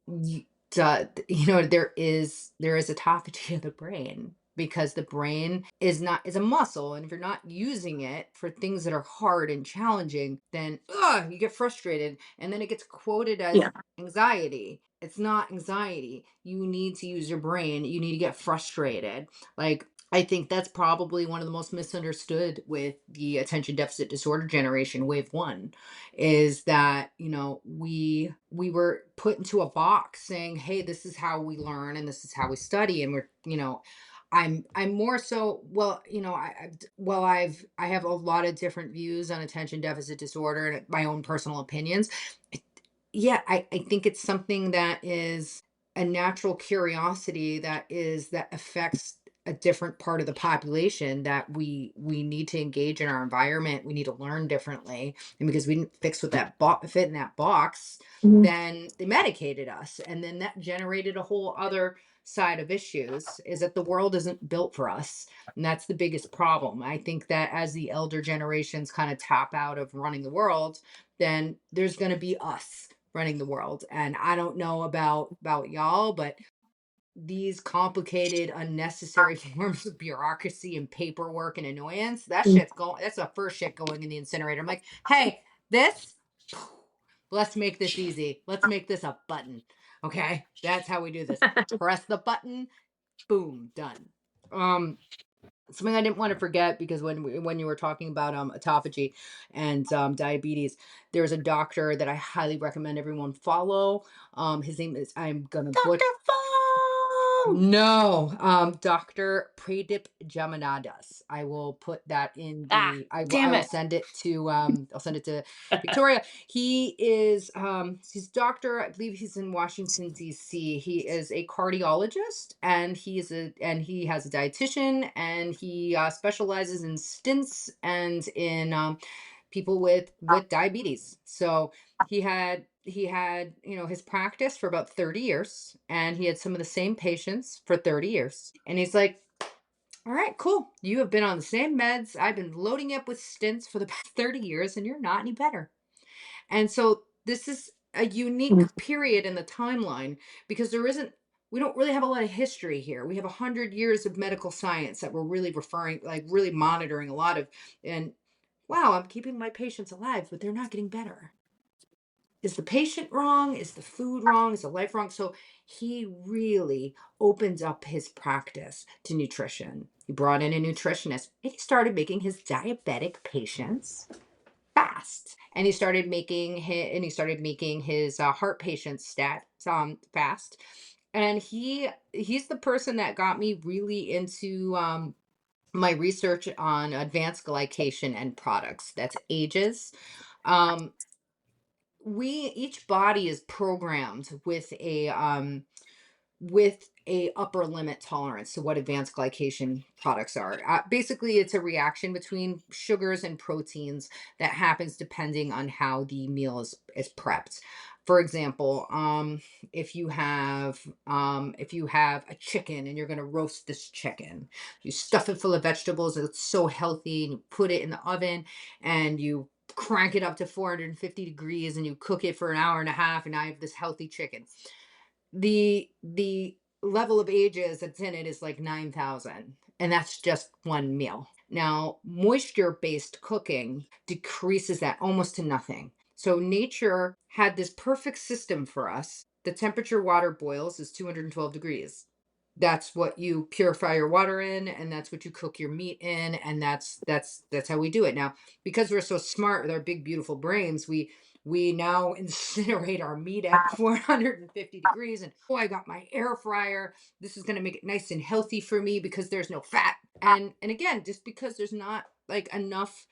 You, there is autophagy of the brain because the brain is a muscle, and if you're not using it for things that are hard and challenging, then you get frustrated, and then it gets quoted as Yeah. anxiety. It's not anxiety. You need to use your brain. You need to get frustrated. Like, I think that's probably one of the most misunderstood with the attention deficit disorder generation, wave one, is that we were put into a box saying, hey, this is how we learn and this is how we study, and we're I'm more so, well, I have a lot of different views on attention deficit disorder and my own personal opinions. Yeah, I think it's something that is a natural curiosity that affects a different part of the population, that we need to engage in our environment. We need to learn differently. And because we didn't fix with that fit in that box, then they medicated us. And then that generated a whole other side of issues, is that the world isn't built for us. And that's the biggest problem. I think that as the elder generations kind of tap out of running the world, then there's going to be us running the world. And I don't know about y'all, but these complicated, unnecessary forms of bureaucracy and paperwork and annoyance, that's the first shit going in the incinerator. I'm like, hey, let's make this easy. Let's make this a button. Okay, that's how we do this. Press the button, boom, done. Something I didn't want to forget, because when you were talking about autophagy and diabetes, there's a doctor that I highly recommend everyone follow. His name is, I'm gonna Dr. Fong! No, Dr. Pradip Jamanadas. I will put that in the damn I will it. send it to I'll send it to Victoria. He is he's a doctor, I believe he's in Washington DC. He is a cardiologist, and he has a dietitian, and he specializes in stints and in people with diabetes. So he had his practice for about 30 years, and he had some of the same patients for 30 years. And he's like, all right, cool. You have been on the same meds. I've been loading you up with stints for the past 30 years, and you're not any better. And so this is a unique period in the timeline, because we don't really have a lot of history here. We have 100 years of medical science that we're really referring, like really monitoring a lot of, and wow, I'm keeping my patients alive, but they're not getting better. Is the patient wrong? Is the food wrong? Is the life wrong? So he really opened up his practice to nutrition. He brought in a nutritionist, and he started making his diabetic patients fast. And he started making his heart patients fast. And he's the person that got me really into my research on advanced glycation and products. That's AGEs. Um, each body is programmed with a upper limit tolerance to what advanced glycation products are. Basically, it's a reaction between sugars and proteins that happens depending on how the meal is prepped. For example, if you have a chicken and you're going to roast this chicken, you stuff it full of vegetables. It's so healthy, and you put it in the oven, and you crank it up to 450 degrees, and you cook it for an hour and a half, and now you have this healthy chicken. The level of AGEs that's in it is like 9,000, and that's just one meal. Now, moisture-based cooking decreases that almost to nothing. So nature had this perfect system for us. The temperature water boils is 212 degrees. That's what you purify your water in, and that's what you cook your meat in, and that's how we do it. Now, because we're so smart with our big beautiful brains, we now incinerate our meat at 450 degrees. And oh, I got my air fryer. This is going to make it nice and healthy for me because there's no fat. And again, just because there's not enough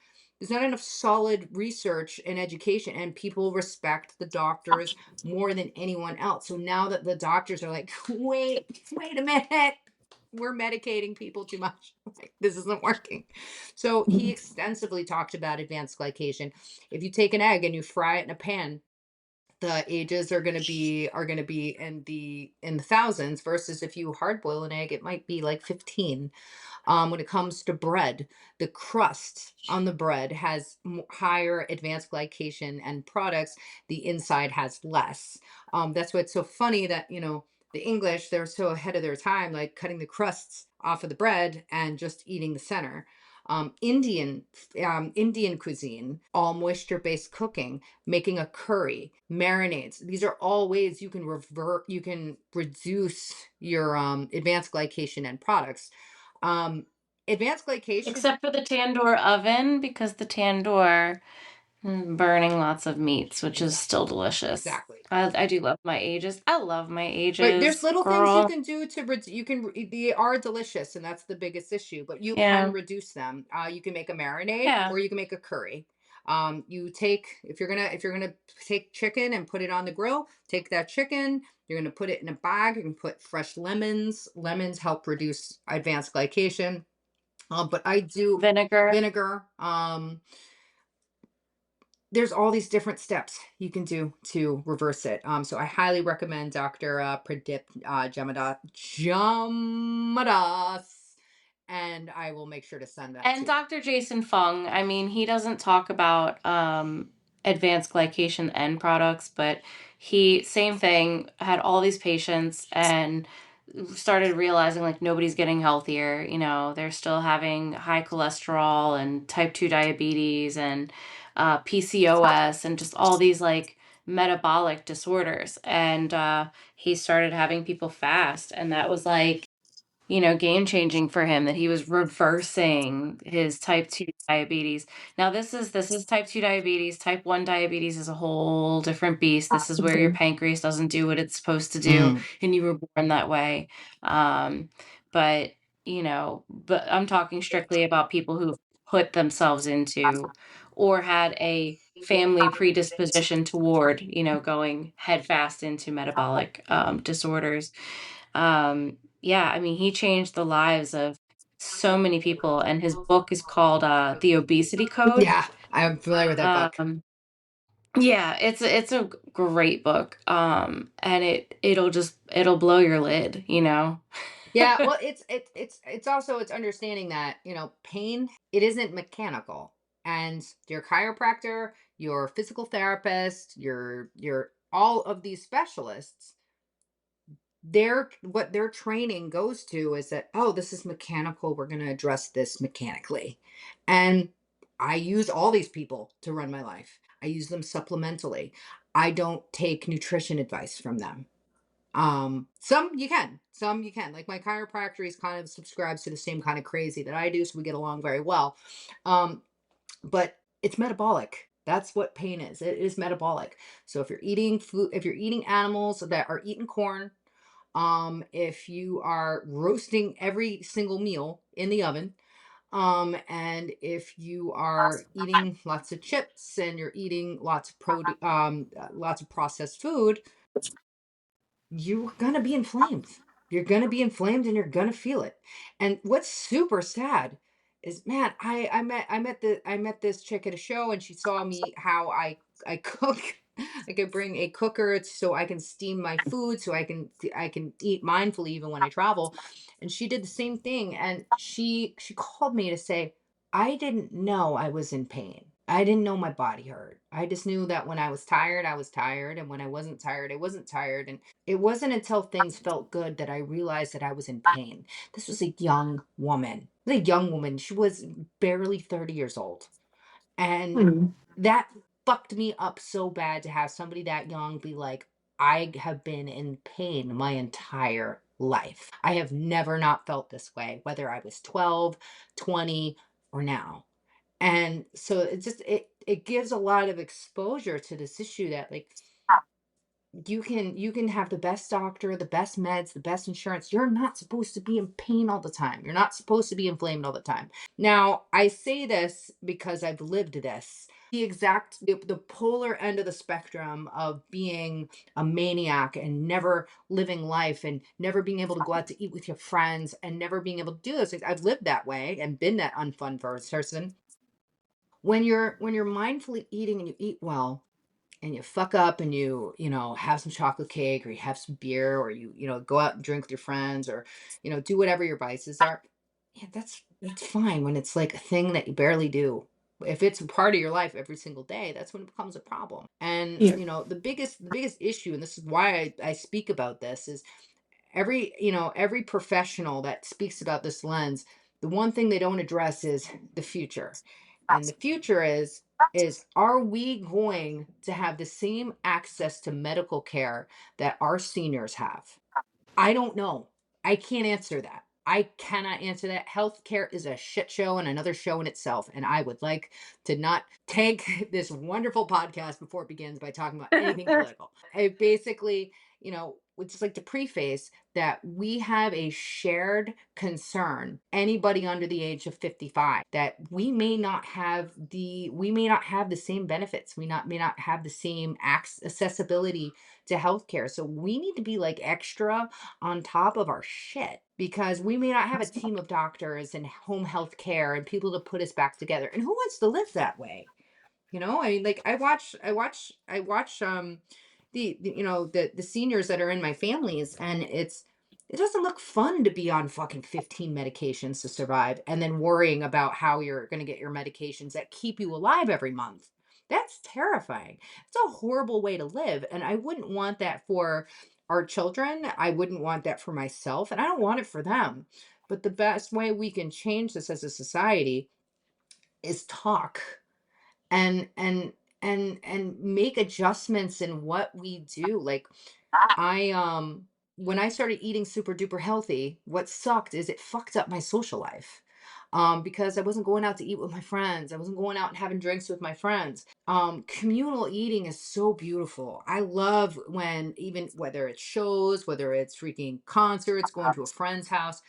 solid research and education, and people respect the doctors more than anyone else. So now that the doctors are like, wait a minute, we're medicating people too much. Like, this isn't working. So he extensively talked about advanced glycation. If you take an egg and you fry it in a pan, the AGEs are going to be in the thousands, versus if you hard boil an egg, it might be like 15. When it comes to bread, the crust on the bread has higher advanced glycation and products. The inside has less. That's why it's so funny that, the English, they're so ahead of their time, like cutting the crusts off of the bread and just eating the center. Indian cuisine, all moisture based cooking, making a curry, marinades. These are all ways you can reduce your advanced glycation and products. Advanced glycation, Except for the tandoor oven, because the tandoor burning lots of meats, which is still delicious. exactly. I do love my AGEs. I love my But there's AGEs, little things you girl. can do they are delicious, and that's the biggest issue, but you Yeah. can reduce them. You can make a marinade, Yeah. or you can make a curry. If you're gonna take chicken and put it on the grill, take that chicken, you're gonna put it in a bag. You can put fresh lemons. Lemons help reduce advanced glycation. But I do Vinegar. There's all these different steps you can do to reverse it. So I highly recommend Dr. Pradip Jamadas, and I will make sure to send that And to Dr. Jason Fung, I mean, he doesn't talk about advanced glycation end products, but he, same thing, had all these patients and started realizing like nobody's getting healthier. They're still having high cholesterol and type 2 diabetes and PCOS and just all these like metabolic disorders. And he started having people fast, and that was like, game changing for him, that he was reversing his type 2 diabetes. Now this is type 2 diabetes. Type 1 diabetes is a whole different beast. This is where your pancreas doesn't do what it's supposed to do, and you were born that way. But I'm talking strictly about people who've put themselves into or had a family predisposition toward, going head fast into metabolic disorders. Yeah, I mean, he changed the lives of so many people, and his book is called The Obesity Code. Yeah. I'm familiar with that book. Yeah, it's a great book. And it'll blow your lid, you know. Yeah, well, it's also it's understanding that, pain, it isn't mechanical. And your chiropractor, your physical therapist, your all of these specialists, what their training goes to is that, oh, this is mechanical, we're going to address this mechanically. And I use all these people to run my life. I use them supplementally. I don't take nutrition advice from them. Some you can. Like my chiropractor, he's kind of subscribes to the same kind of crazy that I do, so we get along very well. Um, but it's metabolic. That's what pain is. It is metabolic. So if you're eating food, if you're eating animals that are eating corn, if you are roasting every single meal in the oven, and if you are eating lots of chips and you're eating lots of processed food, you're gonna be inflamed. You're gonna be inflamed and you're gonna feel it. And what's super sad is, man, I met this chick at a show and she saw me how I cook. I could bring a cooker so I can steam my food so I can eat mindfully even when I travel. And she did the same thing. And she called me to say, I didn't know I was in pain. I didn't know my body hurt. I just knew that when I was tired, and when I wasn't tired, I wasn't tired. And it wasn't until things felt good that I realized that I was in pain. This was a young woman. A young woman. She was barely 30 years old. And that fucked me up so bad to have somebody that young be like, I have been in pain my entire life. I have never not felt this way, whether I was 12, 20, or now. And so it gives a lot of exposure to this issue that, like, you can have the best doctor, the best meds, the best insurance. You're not supposed to be in pain all the time. You're not supposed to be inflamed all the time. Now, I say this because I've lived this. The polar end of the spectrum of being a maniac and never living life and never being able to go out to eat with your friends and never being able to do those things. I've lived that way and been that unfun person. When you're mindfully eating and you eat well, and you fuck up and you have some chocolate cake or you have some beer or you go out and drink with your friends or do whatever your vices are. Yeah, that's fine when it's like a thing that you barely do. If it's a part of your life every single day, that's when it becomes a problem. And Yeah. the biggest issue, and this is why I speak about this, is every professional that speaks about this lens, the one thing they don't address is the future. And the future is are we going to have the same access to medical care that our seniors have? I don't know. I can't answer that. I cannot answer that. Healthcare is a shit show and another show in itself. And I would like to not take this wonderful podcast before it begins by talking about anything political. I basically, would just like to preface that we have a shared concern, anybody under the age of 55, that we may not have the same benefits. We may not have the same accessibility to healthcare. So we need to be like extra on top of our shit because we may not have a team of doctors and home health care and people to put us back together. And who wants to live that way? I mean, like I watch the seniors that are in my families, and it doesn't look fun to be on fucking 15 medications to survive and then worrying about how you're going to get your medications that keep you alive every month. That's terrifying. It's a horrible way to live, and I wouldn't want that for our children. I wouldn't want that for myself, and I don't want it for them. But the best way we can change this as a society is talk and make adjustments in what we do. Like I when I started eating super duper healthy, what sucked is it fucked up my social life. Because I wasn't going out to eat with my friends. I wasn't going out and having drinks with my friends. Communal eating is so beautiful. I love when, even whether it's shows, whether it's freaking concerts, going to a friend's house,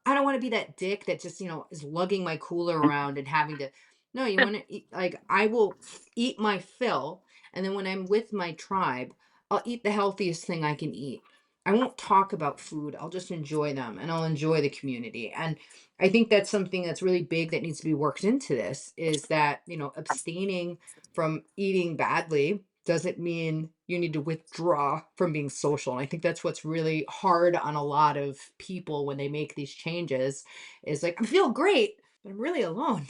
I don't want to be that dick that just, is lugging my cooler around and having to. No, you want to eat, like, I will eat my fill. And then when I'm with my tribe, I'll eat the healthiest thing I can eat. I won't talk about food. I'll just enjoy them and I'll enjoy the community. And I think that's something that's really big that needs to be worked into this is that, abstaining from eating badly doesn't mean you need to withdraw from being social. And I think that's what's really hard on a lot of people when they make these changes is like, I feel great, but I'm really alone.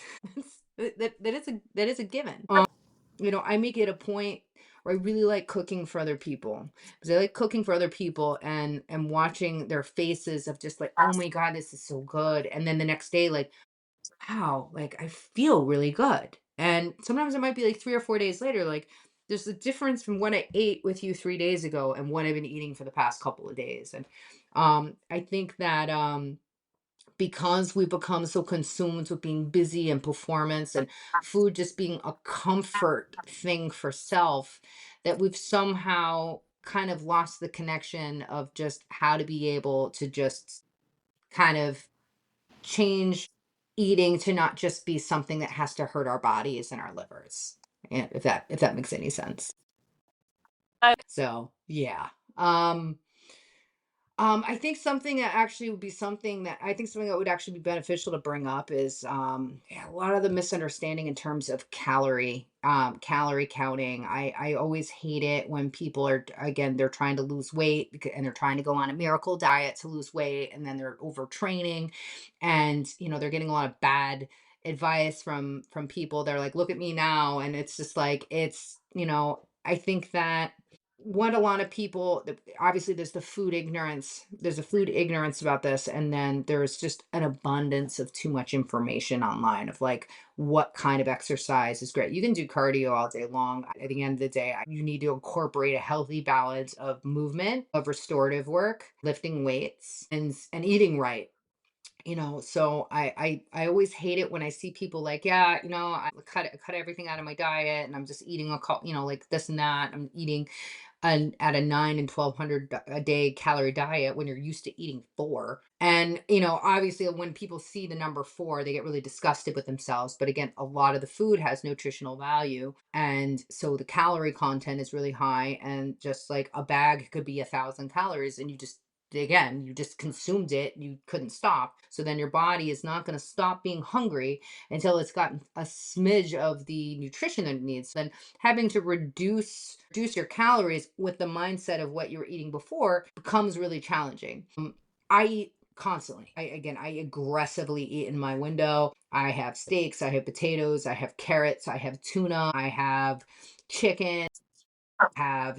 That is a given. I make it a point where I really like cooking for other people because I like cooking for other people and watching their faces of just like, oh my God, this is so good. And then the next day, like, wow, like I feel really good. And sometimes it might be like 3 or 4 days later, like there's a difference from what I ate with you 3 days ago and what I've been eating for the past couple of days. And I think that because we become so consumed with being busy and performance and food just being a comfort thing for self, that we've somehow kind of lost the connection of just how to be able to just kind of change eating to not just be something that has to hurt our bodies and our livers. And if that makes any sense. So yeah. I think something that actually would be something that I think something that would actually be beneficial to bring up is yeah, a lot of the misunderstanding in terms of calorie counting. I always hate it when people are again they're trying to lose weight and they're trying to go on a miracle diet to lose weight and then they're overtraining and they're getting a lot of bad advice from people. They're like, look at me now, and it's just like I think that what a lot of people obviously there's a food ignorance about this, and then there's just an abundance of too much information online of like what kind of exercise is great. You can do cardio all day long. At the end of the day, you need to incorporate a healthy balance of movement, of restorative work, lifting weights, and eating right. So I always hate it when I see people like, yeah, I cut everything out of my diet and I'm just eating like this and that. I'm eating at a 9 and 1,200 a day calorie diet when you're used to eating four. And obviously when people see the number four, they get really disgusted with themselves. But again, a lot of the food has nutritional value, and so the calorie content is really high. And just like a bag could be 1,000 calories, and you just consumed it, you couldn't stop, so then your body is not going to stop being hungry until it's gotten a smidge of the nutrition that it needs. Then having to reduce your calories with the mindset of what you were eating before becomes really challenging. I eat constantly. I aggressively eat in my window. I have steaks, I have potatoes, I have carrots, I have tuna, I have chicken, I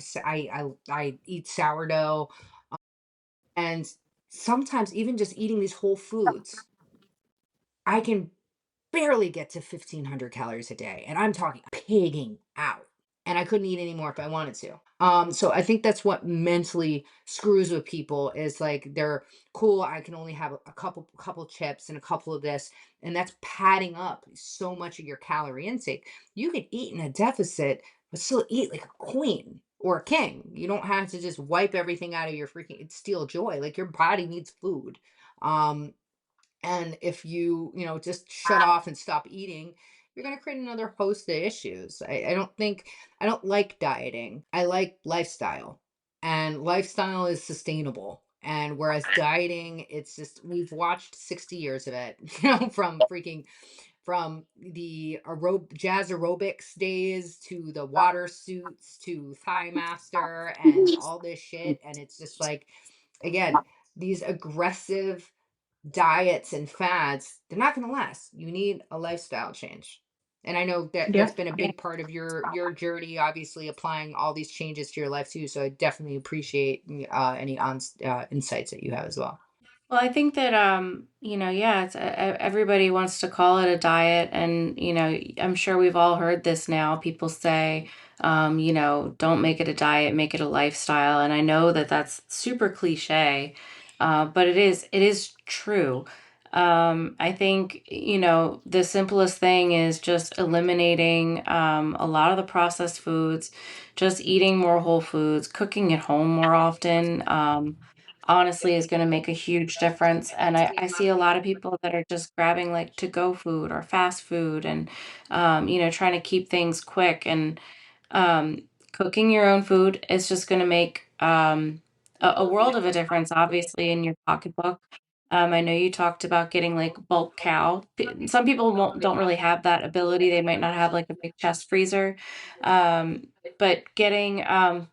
eat sourdough. And sometimes even just eating these whole foods, I can barely get to 1,500 calories a day. And I'm talking pigging out. And I couldn't eat any more if I wanted to. So I think that's what mentally screws with people is like they're cool. I can only have a couple chips and a couple of this, and that's padding up so much of your calorie intake. You could eat in a deficit, but still eat like a queen or a king. You don't have to just wipe everything out of your freaking steel joy. Like your body needs food. Um, and if just shut off and stop eating, you're going to create another host of issues. I don't like dieting. I like lifestyle, and lifestyle is sustainable. And whereas dieting, it's just, we've watched 60 years of it, from the jazz aerobics days to the water suits to Thigh Master and all this shit. And it's just like, again, these aggressive diets and fads, they're not going to last. You need a lifestyle change. And I know that Yeah. that's been a big part of your journey, obviously applying all these changes to your life too. So I definitely appreciate any insights that you have as well. Well, I think that yeah, everybody wants to call it a diet, and I'm sure we've all heard this now. People say, don't make it a diet, make it a lifestyle, and I know that that's super cliche, but it is true. I think the simplest thing is just eliminating a lot of the processed foods, just eating more whole foods, cooking at home more often. Honestly is going to make a huge difference. And I see a lot of people that are just grabbing like to go food or fast food and, trying to keep things quick. And cooking your own food is just going to make a world of a difference, obviously, in your pocketbook. I know you talked about getting like bulk cow. Some people don't really have that ability. They might not have like a big chest freezer. Um, but getting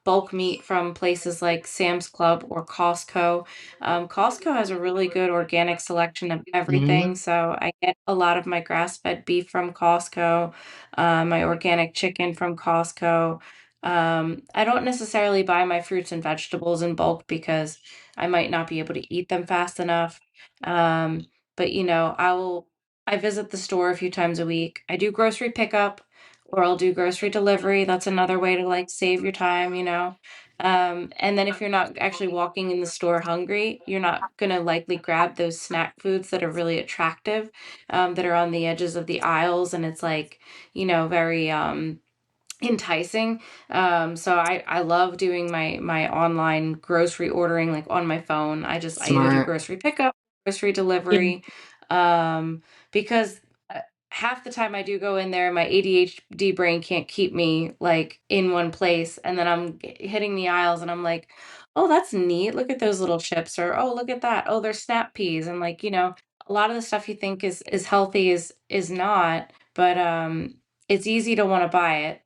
bulk meat from places like Sam's Club or Costco. Costco has a really good organic selection of everything. So I get a lot of my grass-fed beef from Costco, my organic chicken from Costco. I don't necessarily buy my fruits and vegetables in bulk because I might not be able to eat them fast enough. Um, but I visit the store a few times a week. I do grocery pickup or I'll do grocery delivery. That's another way to like save your time. And then if you're not actually walking in the store hungry, you're not gonna likely grab those snack foods that are really attractive, that are on the edges of the aisles, and it's like, very enticing. So I love doing my online grocery ordering like on my phone. I either do Smart. grocery pickup, grocery Yeah. delivery, because half the time I do go in there, my ADHD brain can't keep me like in one place, and then I'm hitting the aisles and I'm like, oh, that's neat. Look at those little chips, or oh, look at that. Oh, they're snap peas, and like, a lot of the stuff you think is healthy is not, but it's easy to want to buy it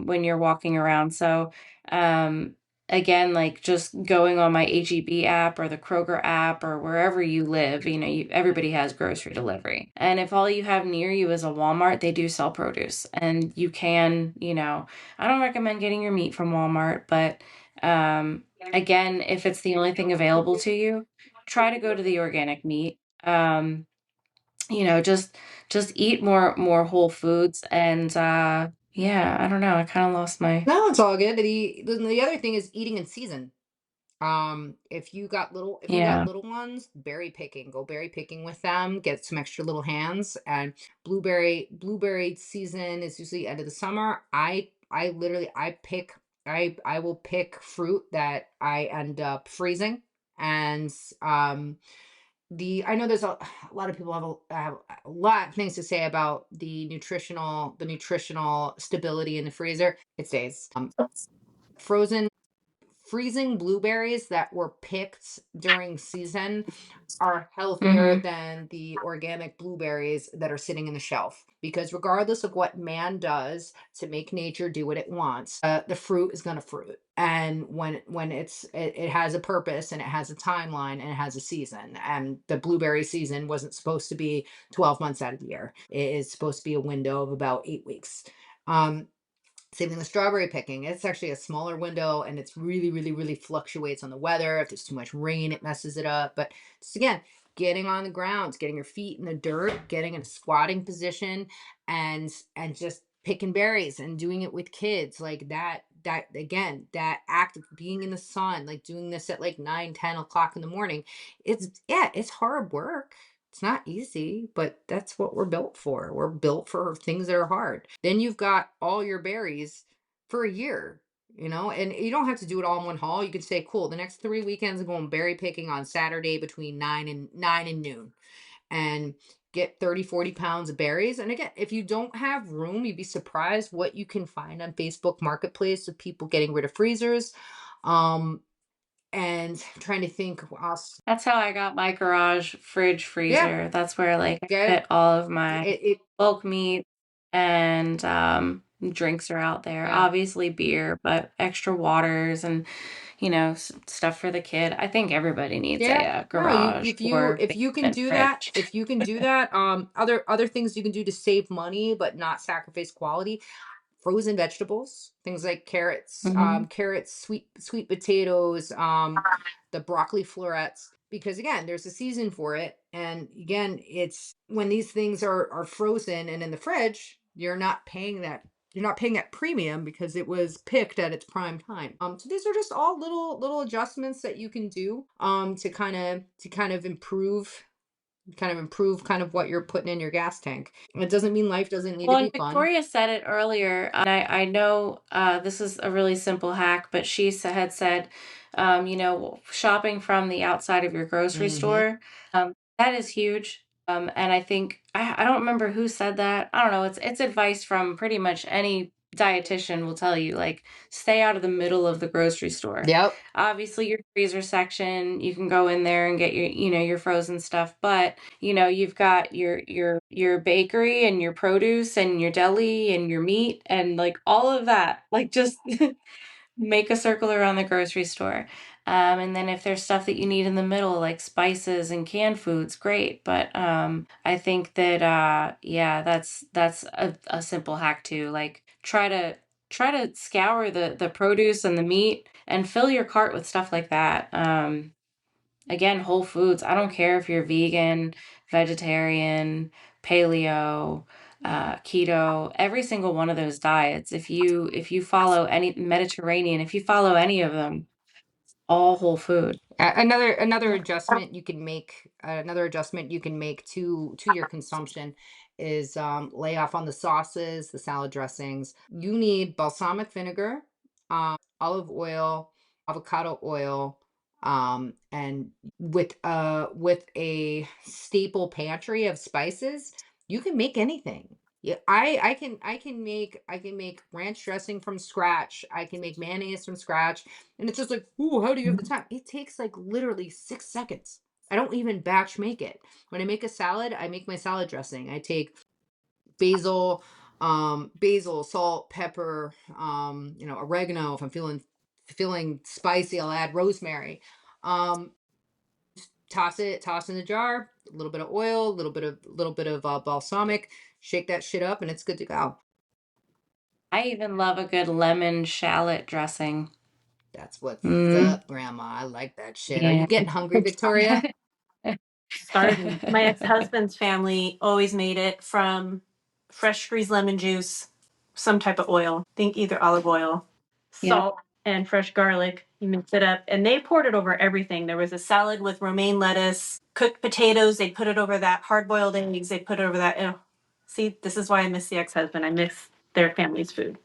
when you're walking around. So um, again, like just going on my HEB app or the Kroger app or wherever you live, everybody has grocery delivery. And if all you have near you is a Walmart, they do sell produce, and you can, I don't recommend getting your meat from Walmart, but again, if it's the only thing available to you, try to go to the organic meat. Just eat more whole foods, and yeah, I don't know, I kind of lost my. No, it's all good. The other thing is eating in season. If you got Yeah. little ones, berry picking. Go berry picking with them. Get some extra little hands. And blueberry season is usually end of the summer. I literally I will pick fruit that I end up freezing. And I know there's a lot of people have a lot of things to say about the nutritional stability in the freezer. It stays. Frozen freezing blueberries that were picked during season are healthier Hmm. than the organic blueberries that are sitting in the shelf, because regardless of what man does to make nature do what it wants, the fruit is going to fruit. And when it has a purpose, and it has a timeline, and it has a season, and the blueberry season wasn't supposed to be 12 months out of the year. It is supposed to be a window of about 8 weeks. um same thing with strawberry picking. It's actually a smaller window, and it's really, really, really fluctuates on the weather. If there's too much rain, it messes it up. But just again, getting on the ground, getting your feet in the dirt, getting in a squatting position, and just picking berries and doing it with kids like that. That again, that act of being in the sun, like doing this at like 9, 10 o'clock in the morning. It's hard work. It's not easy, but that's what we're built for. We're built for things that are hard. Then you've got all your berries for a year, and you don't have to do it all in one haul. You can say, cool, the next 3 weekends I'm going berry picking on Saturday between 9 and noon, and get 30, 40 pounds of berries. And again, if you don't have room, you'd be surprised what you can find on Facebook Marketplace of people getting rid of freezers. And I'm trying to think what else. That's how I got my garage fridge Yeah, freezer. That's where like I get fit all of my it. bulk meat, and drinks are out there. Yeah. Obviously beer, but extra waters and stuff for the kid. I think everybody needs Yeah. a No, you garage if you or if you can basement do that, fridge. if you can do that, other things you can do to save money but not sacrifice quality. Frozen vegetables, things like Hmm. sweet potatoes, the broccoli florets, because again, there's a season for it. And again, it's when these things are frozen and in the fridge, you're not paying that premium because it was picked at its prime time. So these are just all little adjustments that you can do to kind of improve kind of what you're putting in your gas tank. It doesn't mean life doesn't need to Well, be and fun. Victoria said it earlier, and I know this is a really simple hack, but she had said, shopping from the outside of your grocery Hmm. store, that is huge. And I think I don't remember who said that. I don't know. It's advice from pretty much any dietitian will tell you, like, stay out of the middle of the grocery store. Yep. Obviously, your freezer section, you can go in there and get your, your frozen stuff, but you've got your bakery and your produce and your deli and your meat and like all of that. Like, just make a circle around the grocery store. And then if there's stuff that you need in the middle, like spices and canned foods, great. But I think that yeah, that's a simple hack too. Like, try to scour the produce and the meat and fill your cart with stuff like that. Again, Whole Foods. I don't care if you're vegan, vegetarian, paleo, keto, every single one of those diets. If you follow any Mediterranean, if you follow any of them, all whole food. Another adjustment you can make, to your consumption is lay off on the sauces, the salad dressings. You need balsamic vinegar, olive oil, avocado oil, and with a staple pantry of spices, you can make anything. Yeah, I can make ranch dressing from scratch. I can make mayonnaise from scratch. And it's just like, ooh, how do you have the time? It takes like literally 6 seconds. I don't even batch make it. When I make a salad, I make my salad dressing. I take basil, salt, pepper, oregano. If I'm feeling spicy, I'll add rosemary. Um, toss in the jar, a little bit of oil, a little bit of balsamic, shake that shit up, and it's good to go. I even love a good lemon shallot dressing. That's what's Mm, up, Grandma. I like that shit. Are yeah. you getting hungry, Victoria? Starting. My ex-husband's family always made it from fresh squeezed lemon juice, some type of oil. Think either olive oil, Yeah. salt, and fresh garlic. You mix it up, and they poured it over everything. There was a salad with romaine lettuce, cooked potatoes. They put it over that, hard-boiled eggs. They put it over that. Oh, see, this is why I miss the ex-husband. I miss their family's food.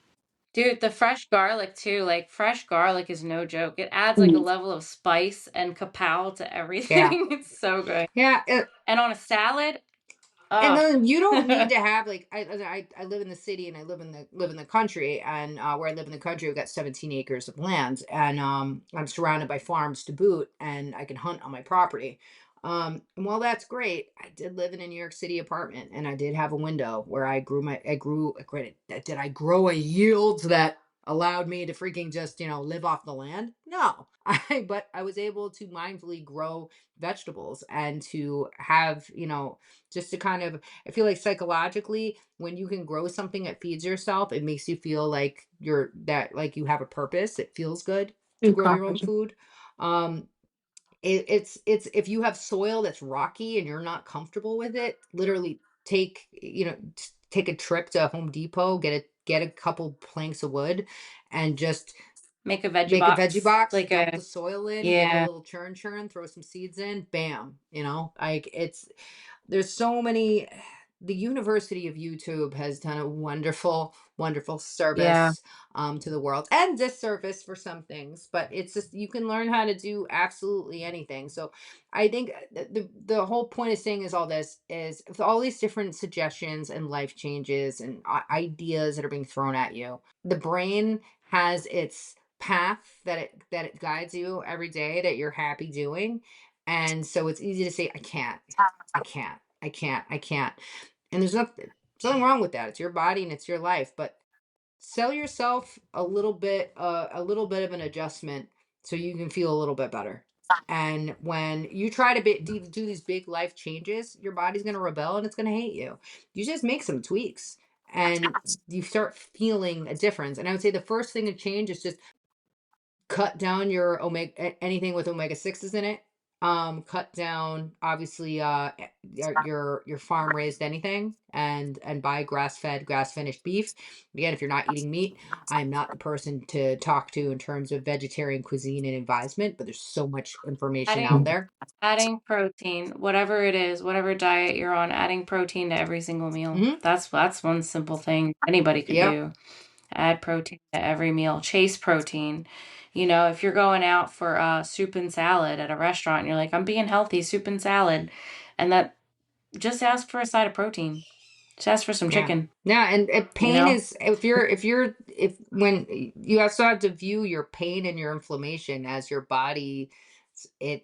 Dude, the fresh garlic too, like fresh garlic is no joke. It adds like a level of spice and kapow to Yeah. everything. It's so good. Yeah. And on a salad, And oh, then you don't need to have like I live in the city and I live in the country, and where I live in the country we've got 17 acres of land, and I'm surrounded by farms to boot, and I can hunt on my property. And while that's great, I did live in a New York City apartment, and I did have a window where I grew, granted, did I grow a yield that allowed me to freaking just, live off the land? No. But I was able to mindfully grow vegetables and to have, just to kind of, I feel like psychologically, when you can grow something that feeds yourself, it makes you feel like like you have a purpose. It feels good to grow your own food. Um, it's if you have soil that's rocky and you're not comfortable with it, literally take a trip to Home Depot, get a couple planks of wood, and just make a veggie make a veggie box. box, Like dump a, the soil in, give it a yeah, little churn, throw some seeds in, bam, like there's so many. The University of YouTube has done a wonderful yeah. service to the world, and disservice for some things, but it's just you can learn how to do absolutely anything. So I think the whole point of saying is all this is with all these different suggestions and life changes and ideas that are being thrown at you, the brain has its path that it guides you every day that you're happy doing. And so it's easy to say, I can't. And there's nothing wrong with that. It's your body and it's your life. But sell yourself a little bit of an adjustment so you can feel a little bit better. And when you try to do these big life changes, your body's going to rebel and it's going to hate you. You just make some tweaks and you start feeling a difference. And I would say the first thing to change is just cut down your anything with omega 6s in it. Cut down obviously your farm raised anything, and buy grass finished beef. Again, if you're not eating meat, I'm not the person to talk to in terms of vegetarian cuisine and advisement, but there's so much information out Adding there. adding protein, whatever it is, whatever diet you're on, adding protein to every single meal. Hmm. That's one simple thing anybody could Yep. do. Add protein to every meal. Chase protein. If you're going out for soup and salad at a restaurant and you're like, I'm being healthy, soup and salad, and that, just ask for a side of protein. Just ask for some Yeah. chicken, Yeah, and you pain know? is if when you also have to view your pain and your inflammation as your body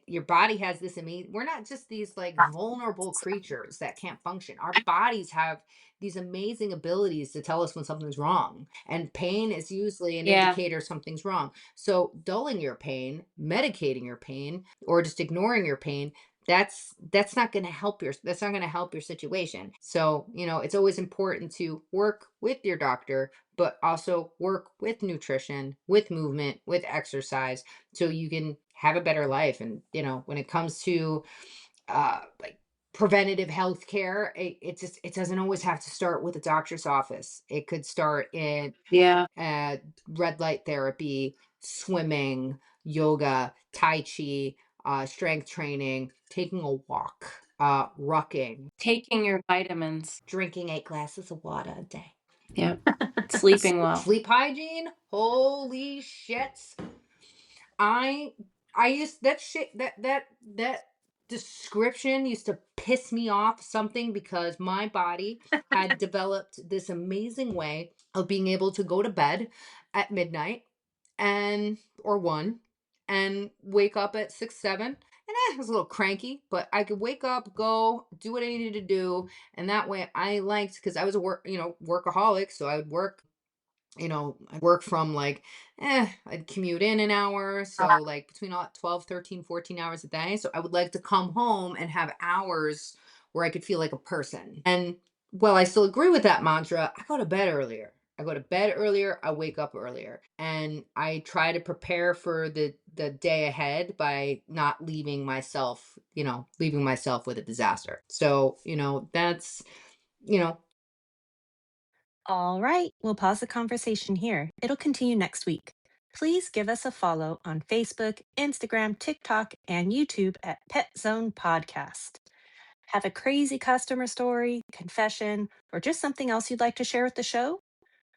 your body has this amazing, we're not just these like vulnerable creatures that can't function. Our bodies have these amazing abilities to tell us when something's wrong. And pain is usually an Yeah. indicator something's wrong. So dulling your pain, medicating your pain, or just ignoring your pain, that's not going to help your situation. So it's always important to work with your doctor, but also work with nutrition, with movement, with exercise, so you can have a better life. And when it comes to like preventative health care, it doesn't always have to start with a doctor's office. It could start in Yeah. red light therapy, swimming, yoga, tai chi, strength training, taking a walk, rucking, Taking your vitamins. drinking 8 glasses of water a day. Yep. Sleeping well. Sleep hygiene, holy shit. I used that shit, that description used to piss me off something, because my body had developed this amazing way of being able to go to bed at midnight and or 1 and wake up at 6 7, and I was a little cranky, but I could wake up, go do what I needed to do. And that way I liked, because I was a workaholic, so I would work, I work from like, I'd commute in an hour. So like between 12, 13, 14 hours a day. So I would like to come home and have hours where I could feel like a person. And while I still agree with that mantra, I go to bed earlier. I go to bed earlier, I wake up earlier. And I try to prepare for the day ahead by not leaving myself with a disaster. So, that's, you know, All right, we'll pause the conversation here. It'll continue next week. Please give us a follow on Facebook, Instagram, TikTok, and YouTube at Pet Zone Podcast. Have a crazy customer story, confession, or just something else you'd like to share with the show?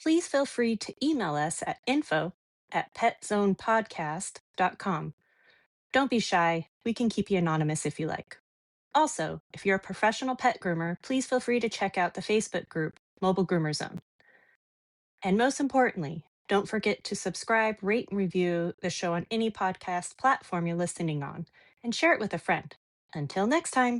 Please feel free to email us at info@petzonepodcast.com. Don't be shy. We can keep you anonymous if you like. Also, if you're a professional pet groomer, please feel free to check out the Facebook group, Mobile Groomer Zone. And most importantly, don't forget to subscribe, rate, and review the show on any podcast platform you're listening on, and share it with a friend. Until next time.